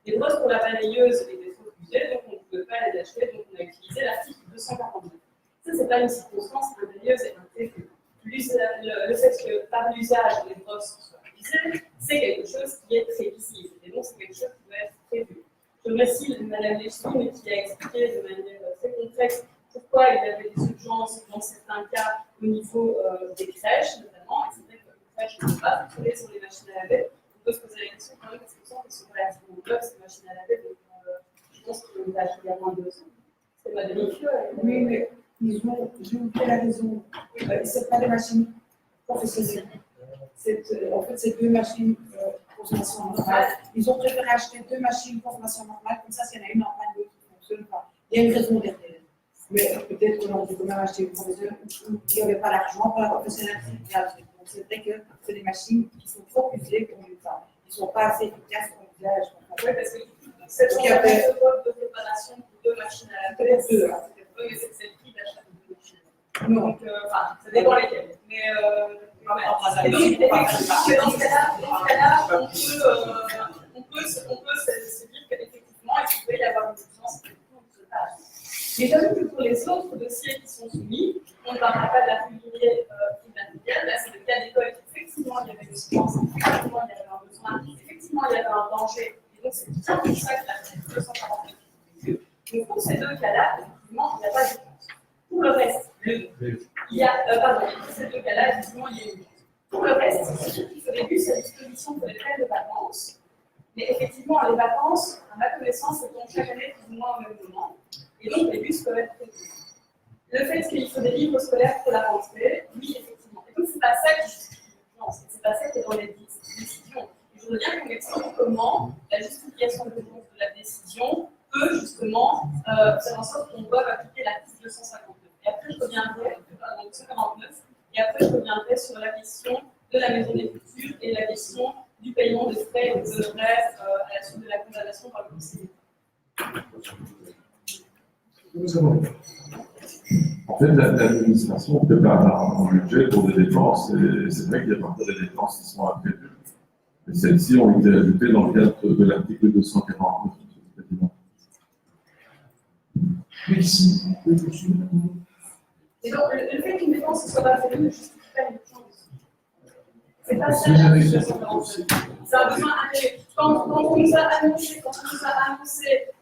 Les brosses pour la balayeuse étaient trop usées, donc on ne pouvait pas les acheter, donc on a utilisé l'article 249. Ça, ce n'est pas une circonstance impérieuse et imprévue. Le fait que par l'usage les brosses soient utilisées, c'est quelque chose qui est prévisible, et donc c'est quelque chose qui doit être prévu. Je remercie Mme Léchouin qui a expliqué de manière très concrète pourquoi il y avait des urgences dans certains cas au niveau des crèches, notamment, et c'est vrai que les crèches ne sont pas fonctionner sur les machines à laver. On peut se poser la question quand même, parce que sont relativement blocs, ces machines à laver, donc je pense qu'il y a moins de 200. C'est pas délicieux. Oui, mais je vous fais la raison. Ce n'est pas des machines professionnelles. En fait, c'est 2 machines consommation normale. Ils ont préféré acheter 2 machines consommation normale, comme ça, s'il y en a une en panne, l'autre qui ne fonctionne pas. Il y a une raison derrière. Mais peut-être qu'on aurait quand même acheté une professionnelle ou qu'il n'y avait pas l'argent pour la professionnelle. Donc, c'est vrai que c'est des machines qui sont trop usées pour le temps. Ils ne sont pas assez efficaces pour l'usage. Oui, parce que cette mode de préparation pour 2 machines à laver, c'est le prix d'achat de 2 machines à laver. Donc, ça dépend lesquelles. Mais dans ce cas-là, on peut se dire qu'effectivement, il peut y avoir une urgence qui se passe. Mais j'avoue que pour les autres dossiers qui sont soumis, on ne parlera pas de la publiée primaire, là c'est le cas d'école, effectivement il y avait une urgence, effectivement il y avait un besoin, effectivement il y avait un danger, et donc c'est bien pour ça que l'article 249. Donc pour ces 2 cas-là, effectivement, il n'y a pas d'urgence. Pour le reste, pour ces 2 cas-là, effectivement, il y a une urgence. Pour le reste, il faut début, c'est la disposition pour les frais de vacances. Mais effectivement, les vacances, à ma connaissance, se tombent chaque année plus ou moins au même moment. Et donc, les bus peuvent être prévus. Le fait qu'il faut des livres scolaires pour la rentrée, oui, effectivement. Et donc, c'est pas ça qui justifie l'urgence. C'est pas ça qui est dans les décisions. Et je voudrais bien qu'on m'explique comment la justification de la décision peut justement faire en sorte qu'on doive appliquer l'article 259. Et après, je reviendrai, donc 249, et après, je reviendrai sur la question de la maison des cultures et la question du paiement de frais et des honoraires à la suite de la condamnation par le conseiller. Nous avons. En fait, l'administration prépare un budget pour des dépenses, et c'est vrai qu'il y a parfois des dépenses qui sont imprévues. Et celles-ci ont été ajoutées dans le cadre de l'article 249, Monsieur le Président. Merci. Et donc, le fait qu'une dépense ne soit pas prévue ne justifie pas une urgence. C'est pas ça, c'est un besoin impérieux. Quand on nous a annoncé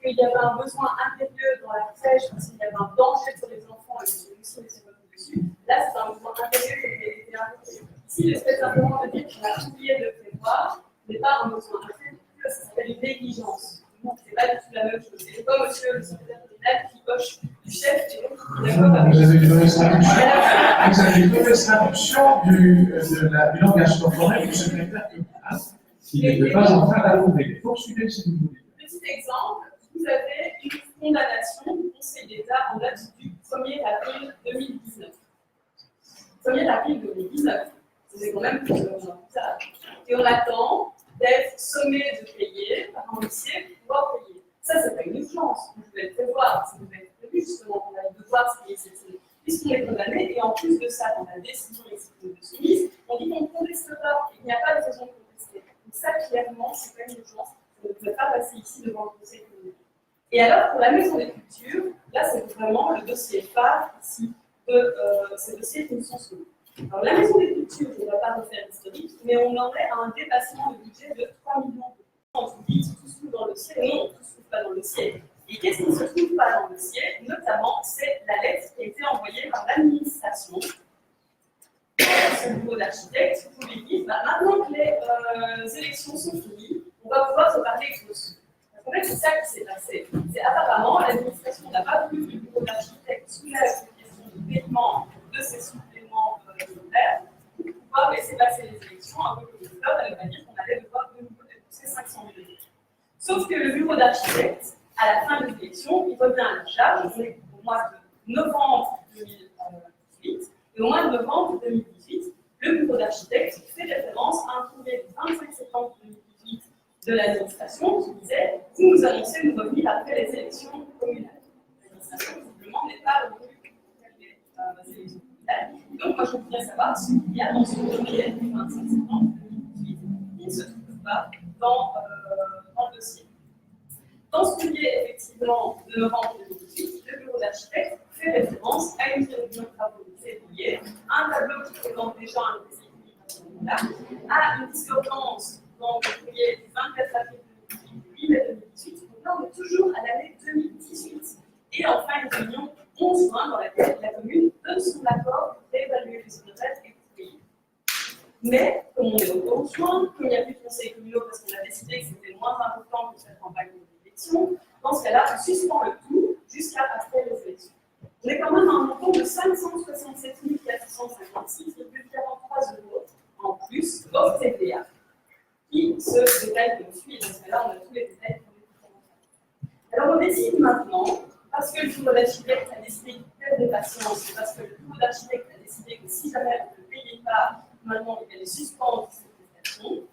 qu'il y avait un besoin impérieux dans la crèche, parce qu'il y avait un danger pour les enfants et que aussi les émotions dessus, là c'est un besoin impérieux qui a été invoqué. Ici, le fait simplement de dire qu'on a oublié de prévoir n'est pas un besoin impérieux, ça s'appelle une négligence. C'est pas du tout la même chose. C'est pas monsieur le secrétaire général qui poche du chef et donc vous avez donné traduction du langage corporel du secrétaire communal qui n'était pas en train d'annoncer. Poursuivez si vous voulez. Petit exemple, vous avez une condamnation du Conseil d'État en date du 1er avril 2019. 1er avril 2019, c'est quand même plus tard. Et on attend d'être sommé de payer par un huissier pour pouvoir payer. Ça, c'est pas une urgence. Vous devez le prévoir. Ça devait être prévu, justement, qu'on allait devoir se payer cette somme. Puisqu'on est condamné, et en plus de ça, dans la décision de soumise, on dit qu'on ne conteste pas, il n'y a pas de raison de contester. Donc ça, clairement, c'est pas une urgence. Ça ne devrait pas passer ici devant le Conseil communal. Et alors, pour la Maison des Cultures, là, c'est vraiment le dossier phare ici de ces dossiers qui nous sont soumis. Alors, la Maison des Cultures, on ne va pas refaire l'historique, mais on en est à un dépassement de budget de 3 millions d'euros. on vous dit tout se trouve dans le dossier. Non, tout ne se trouve pas dans le dossier. Et qu'est-ce qui ne se trouve pas dans le dossier? Notamment, c'est la lettre qui a été envoyée par l'administration ce bureau d'architecte pour lui dire maintenant que les élections sont finies, on va pouvoir se parler dessus. En fait, c'est ça qui s'est passé. C'est apparemment l'administration n'a pas voulu que le bureau d'architecte soulève la question du paiement de ces suppléments volontaires pour pouvoir laisser passer les élections un peu comme le club, ça veut dire qu'on allait devoir de nouveau débourser 500 000 €. Sauf que le bureau d'architecte, à la fin des élections, il revient à la charge, on est au mois de novembre 2018, et au mois de novembre 2018, le bureau d'architecte fait référence à un courrier du 25 septembre 2018 de l'administration qui disait « Vous nous annoncez nous revenir après les élections communales ». L'administration, visiblement, n'est pas revenue après les élections communales. Donc, moi, je voudrais savoir ce qu'il y a dans ce courrier du 25 septembre 2018 qui ne se trouve pas dans le dossier. Dans ce courrier, effectivement, de novembre 2018, le bureau d'architecte fait référence à une réunion de travaux de février, à un tableau qui présente déjà un déséquilibre à une discordance dans le courrier du 24 avril 2018, 8 mai 2018. Donc là, on est toujours à l'année 2018. Et enfin, une réunion 11 juin dans laquelle la commune donne son accord pour réévaluer les honoraires et pour payer. Mais, comme on est au 11 juin, comme il n'y a plus de conseil communaux parce qu'on a décidé que c'était moins important que cette campagne d'élection, dans ce cas-là, on suspend le tout jusqu'à après les élections. On est quand même à un montant de 567 456,43 € en plus hors TVA, qui se détaille comme suit. Dans ce cas-là, on a tous les détails pour les différents. Alors, on décide maintenant, parce que le bureau d'architecte a décidé qu'il perd des patients, parce que le bureau d'architecte a décidé que si jamais on ne payait pas, maintenant il allait suspendre cette prestation.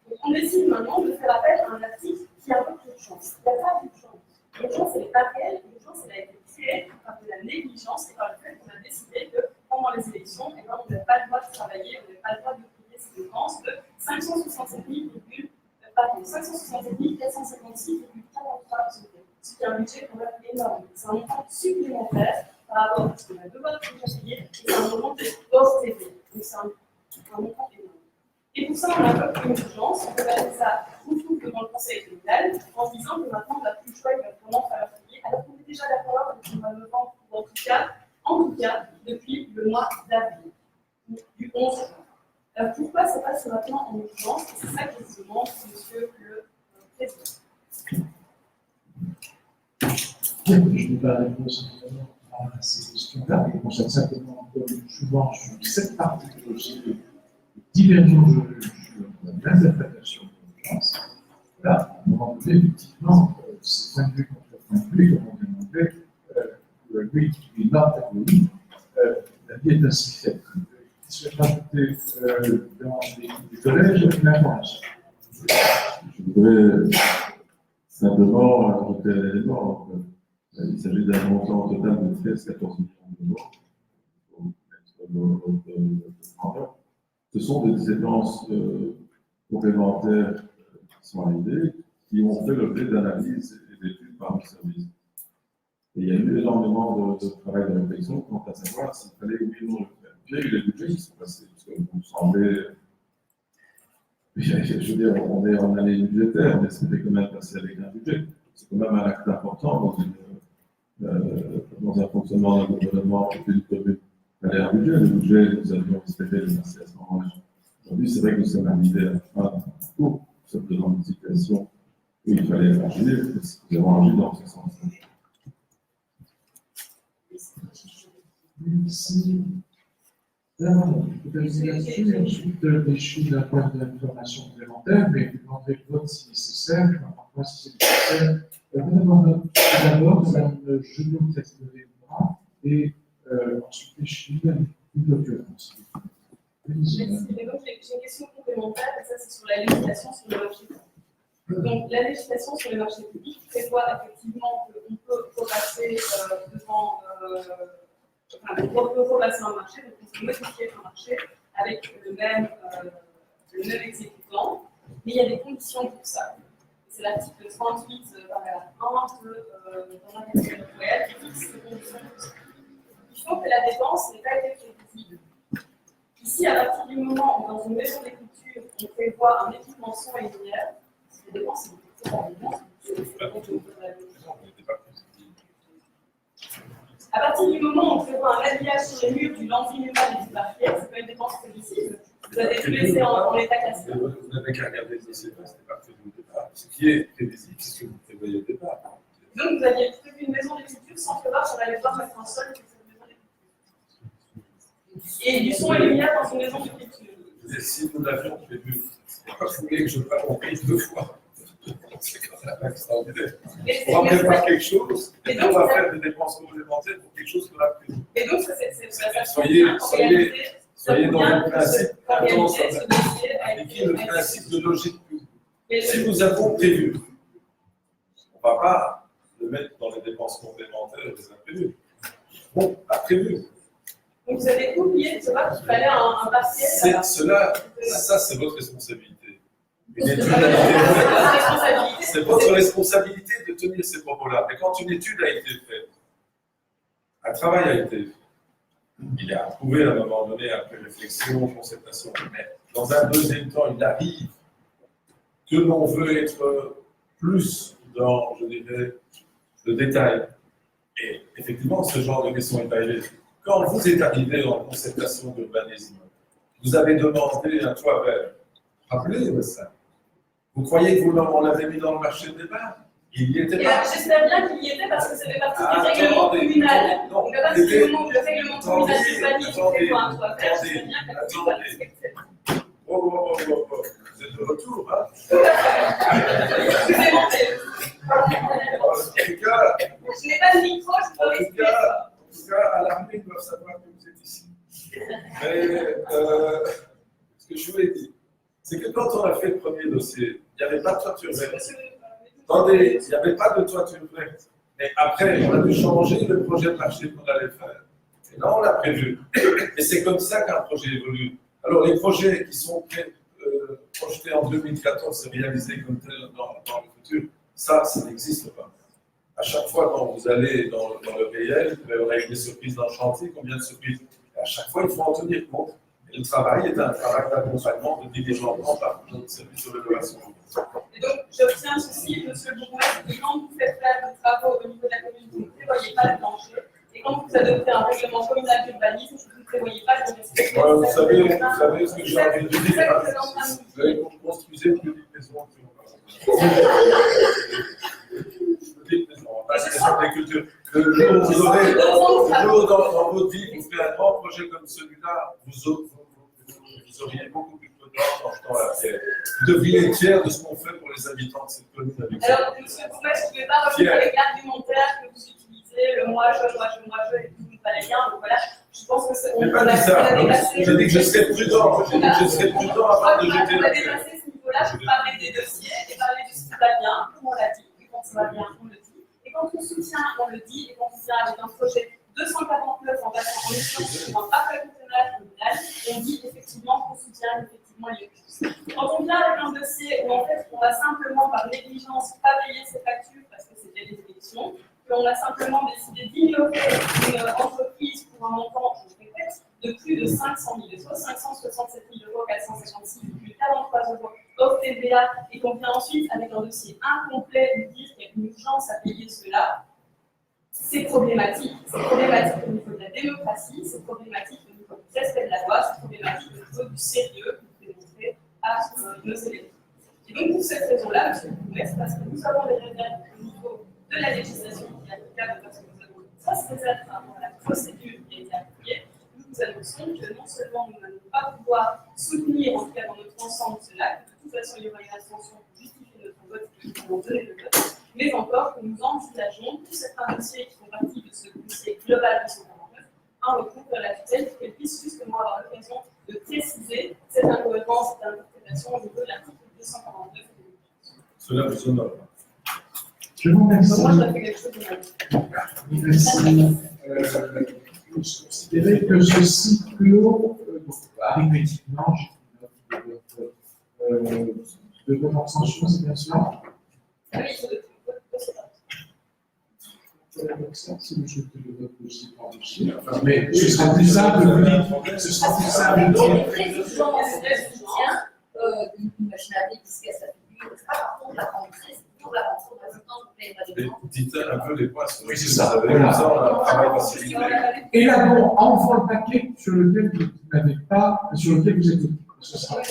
Donc, on décide maintenant de faire appel à un article qui a pas d'urgence. Il n'y a pas d'urgence. L'urgence, elle n'est pas réelle. L'urgence, elle a été créée par de la négligence et par le fait qu'on a décidé que pendant les élections, on n'avait pas le droit de travailler, on n'avait pas le droit de payer ces dépenses de 567 456,43 €. Ce qui est un budget quand même énorme. C'est un montant supplémentaire par rapport à ce qu'on a devoir déjà payer et c'est un montant hors TV. Donc c'est un montant énorme. Et pour ça, on a pas une urgence, on peut passer ça tout devant le conseil communal en se disant que maintenant on n'a plus le choix, il va vraiment falloir payer, alors qu'on est déjà d'accord depuis le mois de novembre, ou en tout cas, depuis le mois d'avril, du 11 juin. Alors pourquoi ça passe maintenant en urgence? C'est ça que je demande, monsieur le président. Je n'ai pas la réponse à ces questions-là, mais concerne simplement, comme souvent sur cette partie du dossier, de divergences sur l'interprétation de l'urgence. Là, on va donner effectivement ces points de vue contre points de vue, comme on demandait, lui qui est not agree, la vie est ainsi faite. Il se rajouter dans les collèges l'information. Je voudrais simplement rajouter un élément. Il s'agit d'un montant total de 13-14 millions €. Ce sont des dépenses complémentaires qui sont arrivées, qui ont fait l'objet d'analyses et d'études par le service. Et il y a eu énormément de travail de réflexion quant à savoir s'il fallait oui ou non le faire. Il y a eu les budgets qui sont passés, parce que vous me semblez. Je veux dire, on est en année budgétaire, mais c'était quand même passé avec un budget. C'est quand même un acte important dans un fonctionnement d'un gouvernement et d'une commune. Il fallait un budget. Le budget, nous avions espéré le passer à ce moment-là. Aujourd'hui, c'est vrai que nous sommes arrivés à la fin du cours. Nous sommes dans une situation où il fallait agir. Nous avons agi dans ce sens. Merci. Alors, ensuite, l'échec d'un point d'information complémentaire, mais vous demanderez le vote si nécessaire, je ne vois pas si c'est nécessaire. D'abord, Mme Junot texte de l'État et ensuite l'échec d'une occurrence. Merci. Mais donc, j'ai une question complémentaire, et ça, c'est sur la législation sur le marché public. Donc, la législation sur les marchés publics prévoit effectivement qu'on peut repasser devant. On peut repasser un marché, donc on peut modifier un marché avec le même exécutant, mais il y a des conditions pour ça. C'est l'article 38 paragraphe 1 de dans la catégorie réelle qui fixe ces conditions pour ça. Il faut que la dépense n'ait pas été prévisible. Ici, à partir du moment où dans une maison d'écriture, on prévoit un équipement son et lumière, c'est dépenses, c'est à partir du moment où on prévoit un habillage sur les murs du lentille et du parquet, c'est pas une dépense prévisible. Vous avez tout laissé en état classique. Vous n'avez qu'à regarder le dossier, c'était pas prévu au départ. Ce qui est prévisible, c'est ce que vous prévoyez au départ. Donc vous aviez prévu une maison d'écriture sans prévoir qu'on allait devoir mettre un sol sur cette maison d'écriture. Et du son et lumière dans une maison d'écriture. Si nous l'avions prévu, vous voulez que je fasse mon pays 2 fois. C'est quand même extraordinaire. On va prévoir quelque chose, et puis on va faire des dépenses complémentaires pour quelque chose qu'on a prévu. Et donc, ça soyez dans le principe, appliquez le principe de logique. Si nous avons prévu, on ne va pas le mettre dans les dépenses complémentaires des imprévus. Bon, pas prévu. Donc vous avez oublié de savoir qu'il fallait un partiel. Ça, c'est votre responsabilité. Une étude a été faite. C'est votre responsabilité de tenir ces propos-là. Mais quand une étude a été faite, un travail a été fait, il est approuvé à un moment donné, après réflexion, concertation. Mais dans un deuxième temps, il arrive que l'on veut être plus dans, je dirais, le détail. Et effectivement, ce genre de question n'est pas élevée. Quand vous êtes arrivé en concertation d'urbanisme, vous avez demandé un toit vert. Rappelez-vous ça. Vous croyez que on l'avait mis dans le marché de débat? Il y était pas. J'espère bien qu'il y était parce que c'était partie du règlement communal. Donc, à partir du moment où le règlement communal d'urbanisme prévoit un toit vert, je sais bien que la commune va respecter. Oh, vous êtes de retour, hein? Je vous ai monté. En tout cas, je n'ai pas de micro, je peux respirer. En tout cas, à l'armée, ils doivent savoir que vous êtes ici. Mais ce que je voulais dire, c'est que quand on a fait le premier dossier, il n'y avait pas de toiture verte. Attendez, il n'y avait pas de toiture verte. Mais après, on a dû changer le projet de marché qu'on allait faire. Et là, on l'a prévu. Et c'est comme ça qu'un projet évolue. Alors, les projets qui sont projetés en 2014 et réalisés comme tel dans le futur, ça n'existe pas. À chaque fois, quand vous allez dans le réel, on a eu des surprises dans le chantier, combien de surprises? Et à chaque fois, il faut en tenir compte. Et le travail est un travail d'accompagnement, de diligentement par notre service de l'évaluation. Et donc, j'obtiens ceci, monsieur le bourgmestre, que quand vous faites faire des travaux au niveau de la commune, vous ne prévoyez pas de plancher. Et quand vous adoptez un règlement communal d'urbanisme, vous ne prévoyez pas de respect. Vous savez ce que j'ai envie de dire. Vous avez construisé une petite maison. Le jour dans votre vie, vous faites un grand projet comme celui-là, vous auriez beaucoup plus de temps en jetant la pierre. Vous devriez être fiers de ce qu'on fait pour les habitants de cette commune. Alors, monsieur le bourgmestre, je ne vais pas revenir avec l'argumentaire que vous utilisez, le moi, je, et tout, vous fallait bien. Donc voilà, je pense que c'est. Je n'ai pas dit ça. J'ai dit que je serais prudent. J'ai dit que je serais prudent avant de jeter la pierre. On a dépassé ce niveau-là pour parler des dossiers et parler de ce qui va bien, comme on l'a dit. Et quand ça va bien, on le dit. Et quand on soutient, on le dit. Et quand on vient avec un projet 249 en passant en mission sur un parc conteneur communal, on dit effectivement qu'on soutient effectivement les choses. Quand on vient avec un dossier où en fait on va simplement par négligence pas payer ses factures parce que c'était des élections, qu'on a simplement décidé d'ignorer une entreprise pour un montant, je répète, de plus de 500 000 euros, 567 466,43 euros hors TVA, et qu'on vient ensuite avec un dossier incomplet nous dire qu'il y a une urgence à payer cela, c'est problématique. C'est problématique au niveau de la démocratie, c'est problématique au niveau du respect de la loi, c'est problématique au niveau du sérieux que vous démontrez à nos élèves. Et donc, pour cette raison-là, monsieur le bourgmestre, parce que nous avons des réserves au niveau de la législation qui est applicable, parce que nous avons une grosse réserve par rapport à la procédure qui a été appliquée, nous vous annonçons que non seulement nous n'allons pas pouvoir soutenir, en tout cas dans notre ensemble, cela, que de toute façon il y aura une abstention pour justifier notre vote et nous allons donner le vote, mais encore que nous envisageons, pour certains dossiers qui font partie de ce dossier global 249, un recours vers la tutelle pour qu'elle puisse justement avoir l'occasion de préciser cette incohérence, cette interprétation au niveau de l'article 249. Cela vous honore. Je vous remercie. Moi, je dois faire quelque chose de Merci. Je considérais que ceci clôt, effectivement, de votre abstention, c'est bien sûr. Ah oui, c'est Si vous jetez le vote dossier par dossier, mais ce sera plus simple de dire. Ce sera plus simple de dire. Précisément, c'est le soutien d'une machine à laver qui se casse la figure, etc. Par contre, la rentrée, c'est toujours la rentrée de l'assistance pour les évaluations. Dites un peu les points sur Oui, c'est ça. Comme ça, on a un travail facilité. Et là, bon, envoie le paquet sur lequel vous n'avez pas, sur lequel vous êtes ce sera.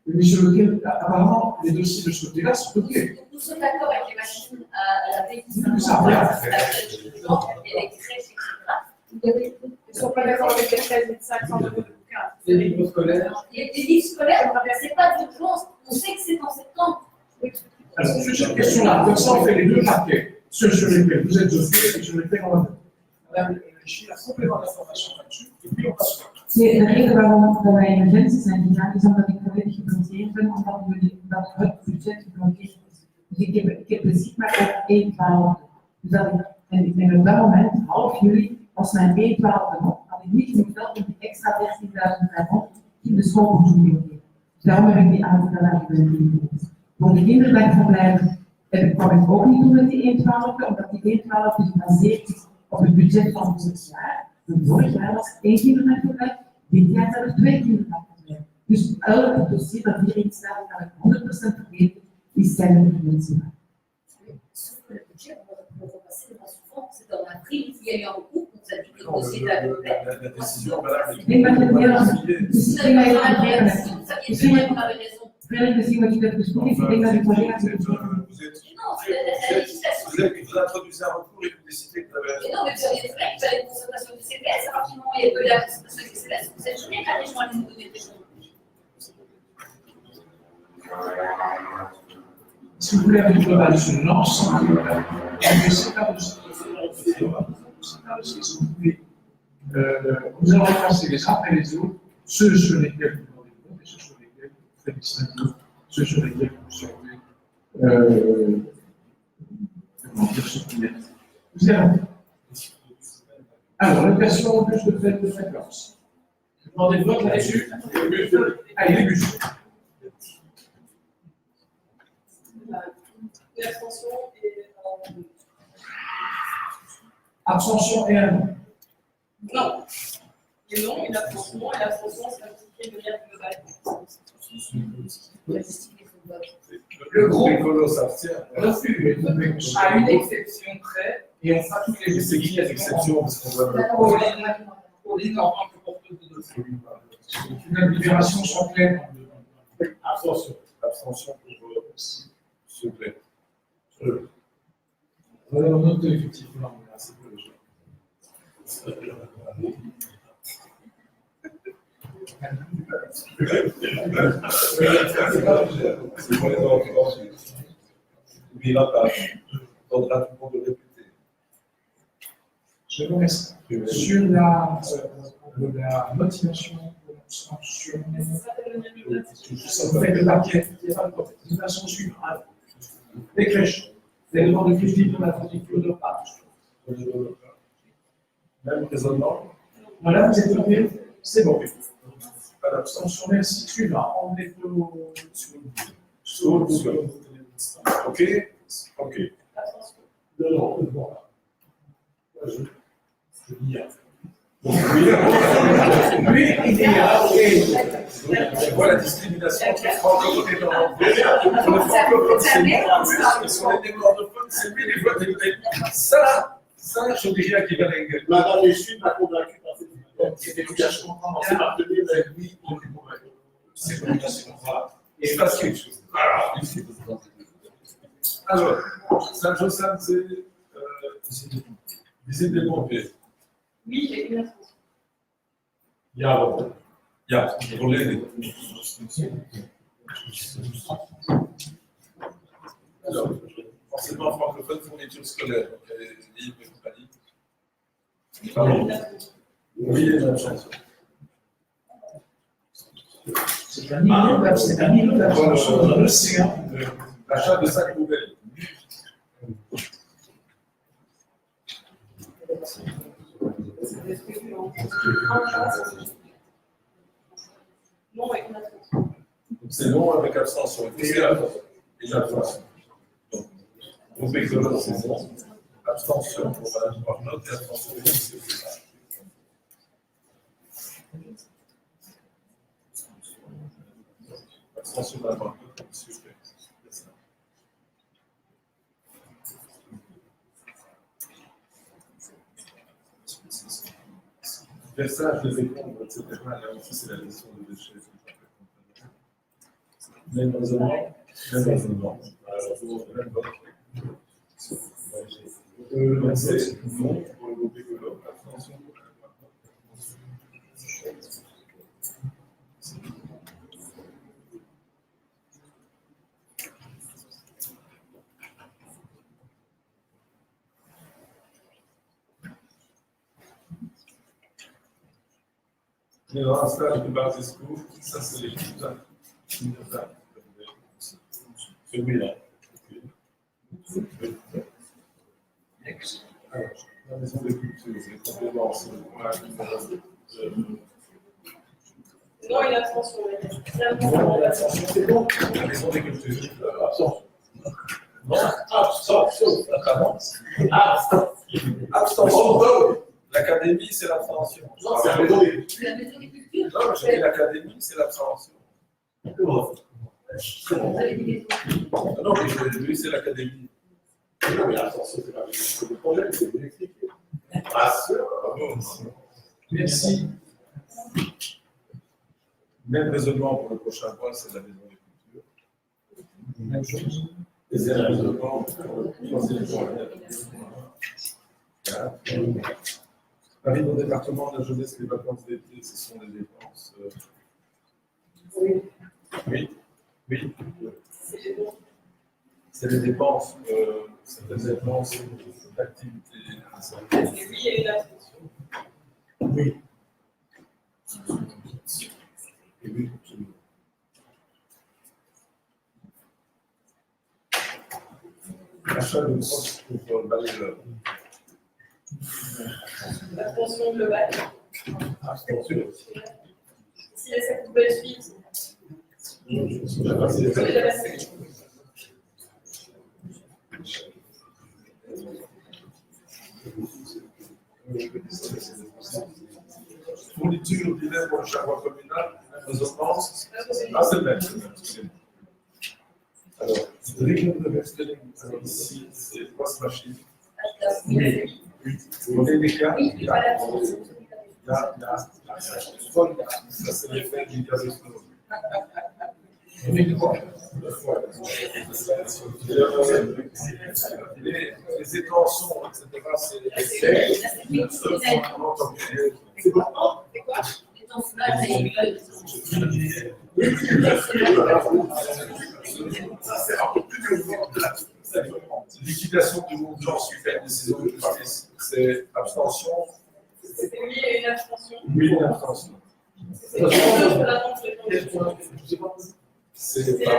Mais sur lequel, apparemment, les dossiers de ce côté-là sont OK. Nous sommes d'accord avec les machines à laver qui Oui, ça revient. et les crèches, etc. Ils ne sont pas d'accord avec les 16 500 euros de bouquin. Les livres scolaires. Les livres scolaires, c'est pas d'urgence. On sait que c'est en septembre. Alors, sur cette question-là, comme ça, on fait les deux paquets, ceux sur lesquels vous êtes OK et sur lesquels on va. Madame Richie a complément d'information là-dessus, et puis on passe. Nee, de reden waarom wij in Gent zijn gegaan, is omdat ik volledig geblokkeerd ben, omdat het budget geblokkeerd is. Dus ik heb principe maar op 1/12. Dus dat ik ben op dat moment, half juli, was mijn 1/12 nog, had ik niet genoeg geld om die extra 13.500 in de school te doen. Dus daarom heb ik die aantal daar geblokkeerd. Voor de kinderdagverblijven kwam ik ook niet doen met die 1/12, omdat die 1/12 gebaseerd is op het budget van vorig jaar. Vorig jaar was 1 kinderdagverblijf, dit jaar zijn er 2 kinderdagverblijven. Dus elk dossier dat hierin staat, kan ik 100% vergeten, is zijn mensen. Sauf que le budget, on va passer devant souvent, c'est en avril qu'il y a eu un coup, on nous a dit que le dossier était à peu près. La décision, madame, Ik denk dat je meer dan Vous savez très bien qu'on avait raison. Verder gezien wat je hebt besproken, ik denk dat je collega's vous het Non, c'est la législation. vous introduisez un recours et vous décidez que vous avez Mais non, mais vous aviez fait, vous avez une concertation du CPS, à partir du moment où il y a eu la concertation du CPS, vous êtes jamais allé joindre les nouveaux délégués. Si vous voulez un global sur l'ensemble, c'est pas possible. Nous allons passer les uns après les autres, ceux sur lesquels vous demandez le vote et ceux sur lesquels vous faites des signaux, ceux sur lesquels vous servez, comment dire, ce qu'il y a. Vous allez. Alors, la version plus de fait de fréquence. Vous demandez le vote là-dessus. Allez, les bus. Une abstention et. Abstention et un non. Non. Et non, une abstention, et l'abstention, c'est un petit de manière globale. Le groupe écolo s'abstient. Refuse, à une exception près, et on fera toutes les C'est qui les exceptions parce qu'on va Pauline en tant que porteuse de dossier. La libération soit pleine. Abstention. Abstention pour s'il vous plaît. On note effectivement, c'est peu léger. C'est pour les enfants. N'oubliera pas. On donnera tout le monde de répéter. Je vous remercie. Sur la motivation de l'abstention, vous faites le paquet, il n'y a pas de motivation suivante. Les crèches, les demandes de crédit pour la fourniture de repas. Même raisonnement. Voilà, vous êtes OK, c'est bon. Pas d'abstention, merci. Suivant, on est au OK. OK. Non, bon. Je dis Oui, je vois la discrimination entre francophones et non. Le francophone, c'est lui en plus, et sur les néerlandophones, c'est lui les voix des. Ça, je dirais qu'il va l'aider. Madame, je suis pas convaincu par cette je comprends bien. partenaire avec lui, on est convaincu. C'est comme ça, c'est comme ça. Il se passe quelque chose. Alors, Saint-Joseph, c'est visite des pompiers. Oui, j'ai une abstention. Ja, pour l'aider. Alors, forcément francophone, fourniture scolaire, donc il y a les livres et compagnie. Pardon. Oui, et l'abstention. C'est un niveau d'abstention dans l'océan. L'achat de sacs poubelles. Non, avec une abstention. C'est non avec abstention. Et l'abstention. Donc, groupe écolo, c'est bon. Abstention pour Mme Arnaud et abstention pour M. Fédard. Abstention pour Mme Arnaud et M. versage des écombres, etc. Là aussi, c'est la gestion des déchets. Même raisonnement. Même raisonnement. Même vote. C'est non pour le groupe écolo. Abstention. Il y aura un stage de base des secours, ça c'est les résultats. Celui-là. Alors, la maison des cultures, c'est complément, c'est Non, il a attention. c'est bon. La maison des cultures. Absent. Non, abstention. Abstention. L'académie, c'est l'abstention. Non, c'est la maison des La maison des cultures. Non, j'ai dit l'académie, c'est l'abstention. Vous avez dit les autres. Non, mais lui, c'est l'académie. Non, mais attention, c'est pas le projet, c'est vous expliquer. Ah, sûr. Merci. Même raisonnement pour le prochain point, c'est la maison des cultures. Même chose. Et c'est un raisonnement pour le troisième point. Paris, au département de la jeunesse, les vacances d'été, ce sont des dépenses. Oui. Oui. Oui. C'est des dépenses. C'est des dépenses d'activité. Oui, et une abstention. Oui. Et oui, absolument. Achat de grosses pour le balayeur. Abstention globale. Abstention. Si les sacs poubelles suivent, Fourniture d'hiver pour le charroi communal, raisonnement. Ah, c'est le même, excusez-moi. Alors, alors ici, c'est grosse machine. Oui. Vous voyez les cas? oui, voilà. Là. Ça, c'est l'effet du gaz de snow. Les étançons, etc., c'est les C'est quoi? Les enfants-là, c'est liquidation du mouvement suite à une décision de justice. C'est abstention. c'est oui et une abstention. Oui, une abstention. C'est la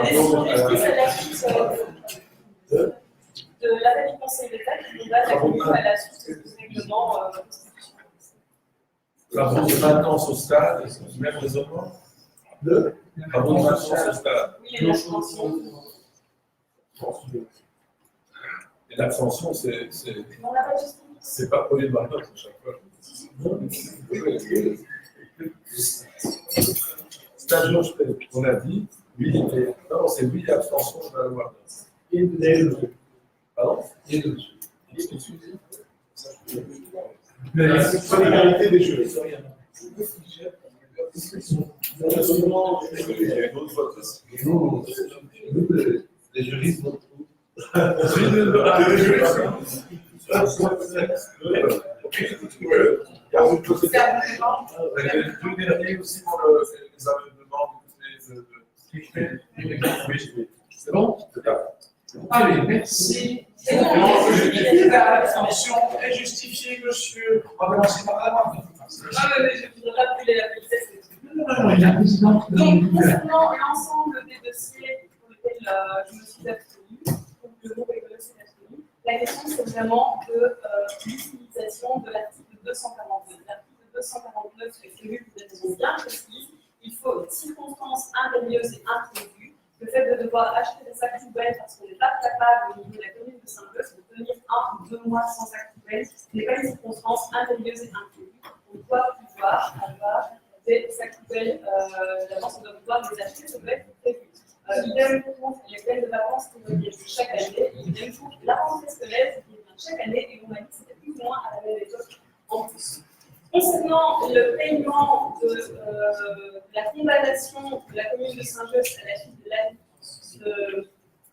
décision de justice à la de l'appel du Conseil d'État qui nous va d'accueillir à la suite du règlement constitutionnel. Travaux de maintenance au stade, même raisonnement. Travaux de maintenance au stade. Oui, et l'abstention. Et l'abstention, c'est pas premier de ma note à chaque fois. Stage, on a dit, oui, et non, c'est oui, abstention, je vais avoir. Et de pardon? Et de La solidarité des jeux. Les juristes vont aussi pour les amendements c'est bon? Allez, merci. L'abstention est justifiée, monsieur. On va commencer par la main. Ah, mais je voudrais rappeler la petite. Non, il y a la présidente. Donc, concernant l'ensemble des dossiers pour lesquels je me suis abstenue, donc le groupe écolo s'est abstenu, la question c'est vraiment de l'utilisation de l'article 249. L'article 249 est prévu pour des raisons bien précises. Il faut circonstances impérieuses et imprévues. Le fait de devoir acheter des sacs poubelles parce qu'on n'est pas capable au niveau de la commune de Saint-Beuf de tenir 1 ou 2 mois sans sacs poubelles, ce n'est pas une circonstance impérieuse et imprévue. On doit pouvoir avoir des sacs poubelles, d'avance, on doit pouvoir les acheter, ça doit être prévu. Idem pour les peines de vacances qui reviennent chaque année, idem pour la rentrée scolaire qui vient chaque année, et on a dit que c'était plus ou moins à la même époque en plus. Concernant le paiement de la condamnation de la commune de Saint-Just à la suite de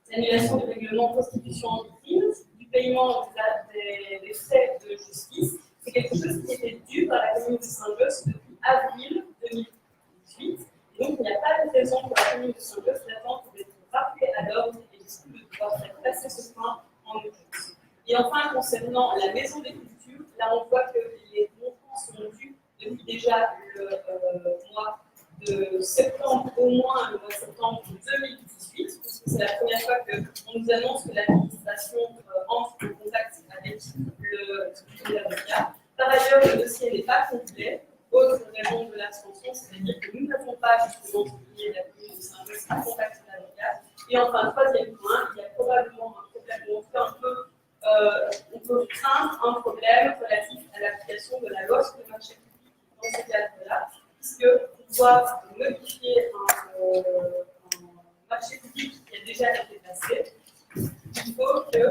l'annulation du règlement constitution anti-crime, du paiement des frais de justice, c'est quelque chose qui était dû par la commune de Saint-Just depuis avril 2018. Et donc, il n'y a pas de raison pour la commune de Saint-Just d'attendre d'être rappelée à l'ordre et de pouvoir faire passer ce point en urgence. Et enfin, concernant la maison des cultures, là, on voit que les montants sont dus depuis déjà le mois de septembre, au moins le mois de septembre 2018, puisque c'est la première fois qu'on nous annonce que l'administration entre en contact avec l'avocat. Par ailleurs, le dossier n'est pas complet. Autre raison de l'abstention, c'est-à-dire que nous n'avons pas justement publié la commune de Saint-Just à contacter l'avocat. Et enfin, troisième point, il y a probablement un problème, ou en tout cas on peut craindre un problème relatif à l'application de la loi sur le marché public dans ce cadre-là, puisque pour pouvoir modifier un marché public qui a déjà été passé, il faut que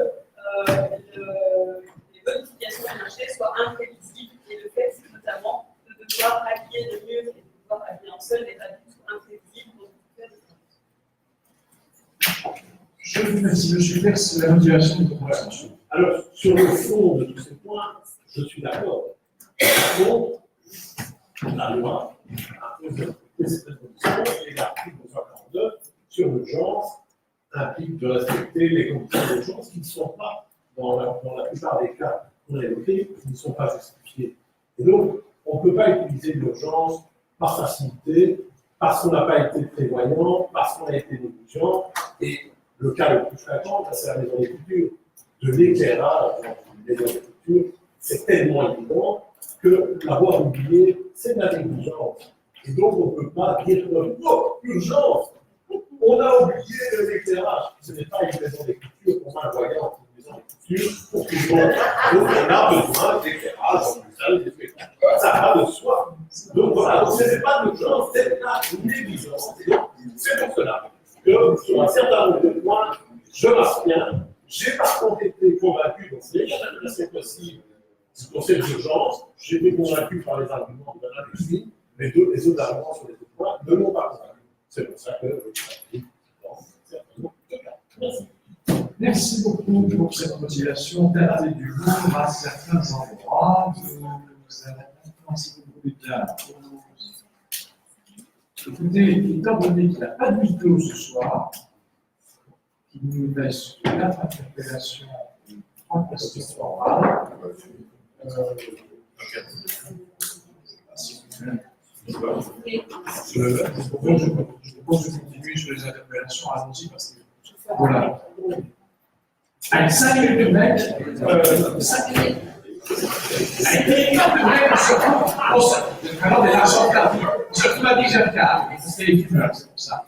les modifications du marché soient imprévisibles, et le fait, c'est notamment de devoir habiller le mur et de devoir habiller en sol n'est pas du tout imprévisible pour tout faire. Je vous remercie, M. Flex, c'est la motivation de votre abstention. Alors, sur le fond de tous ces points, je suis d'accord. Par contre, la loi impose certaines conditions et l'article 249 sur l'urgence implique de respecter les conditions d'urgence qui ne sont pas, dans la plupart des cas qu'on a évoqués, qui ne sont pas justifiées. Et donc, on ne peut pas utiliser l'urgence par facilité, parce qu'on n'a pas été prévoyant, parce qu'on a été négligent. Et le cas le plus fréquent, c'est la maison des cultures. De l'éclairage dans une maison des cultures, c'est tellement évident que l'avoir oublié, c'est de la négligence. Et donc, on ne peut pas dire oh, urgence, on a oublié l'éclairage. Ce n'est pas une maison des cultures qu'on a voyant une maison des cultures pour tout le monde. Donc, on a besoin d'éclairage dans une salle de spectacle. Ça va de soi. Donc, voilà, ce n'est pas d'urgence, c'est de la négligence. Et donc, c'est pour cela que, sur un certain nombre de points, je m'abstiens. J'ai par contre été convaincu, donc c'est possible, pour cette urgence, j'ai été convaincu par les arguments de Mme Alexis, mais les autres arguments sur les autres points ne m'ont pas convaincu. C'est pour ça que je suis certainement le cas. Merci. Merci beaucoup pour cette motivation d'adapter du monde à certains endroits. Vous avez commencé beaucoup bien. Écoutez, étant donné qu'il n'y a pas de vidéo ce soir, qui nous laisse 4 interpellations et 3 questions orales. Je propose de continuer sur les interpellations. Allons-y parce que voilà. Allez, 5 minutes de break. 5 minutes. Allez, 4 de break, on se prend. Alors, des argents perdus. Tu m'as dit que j'aime car. C'est les c'est pour ça.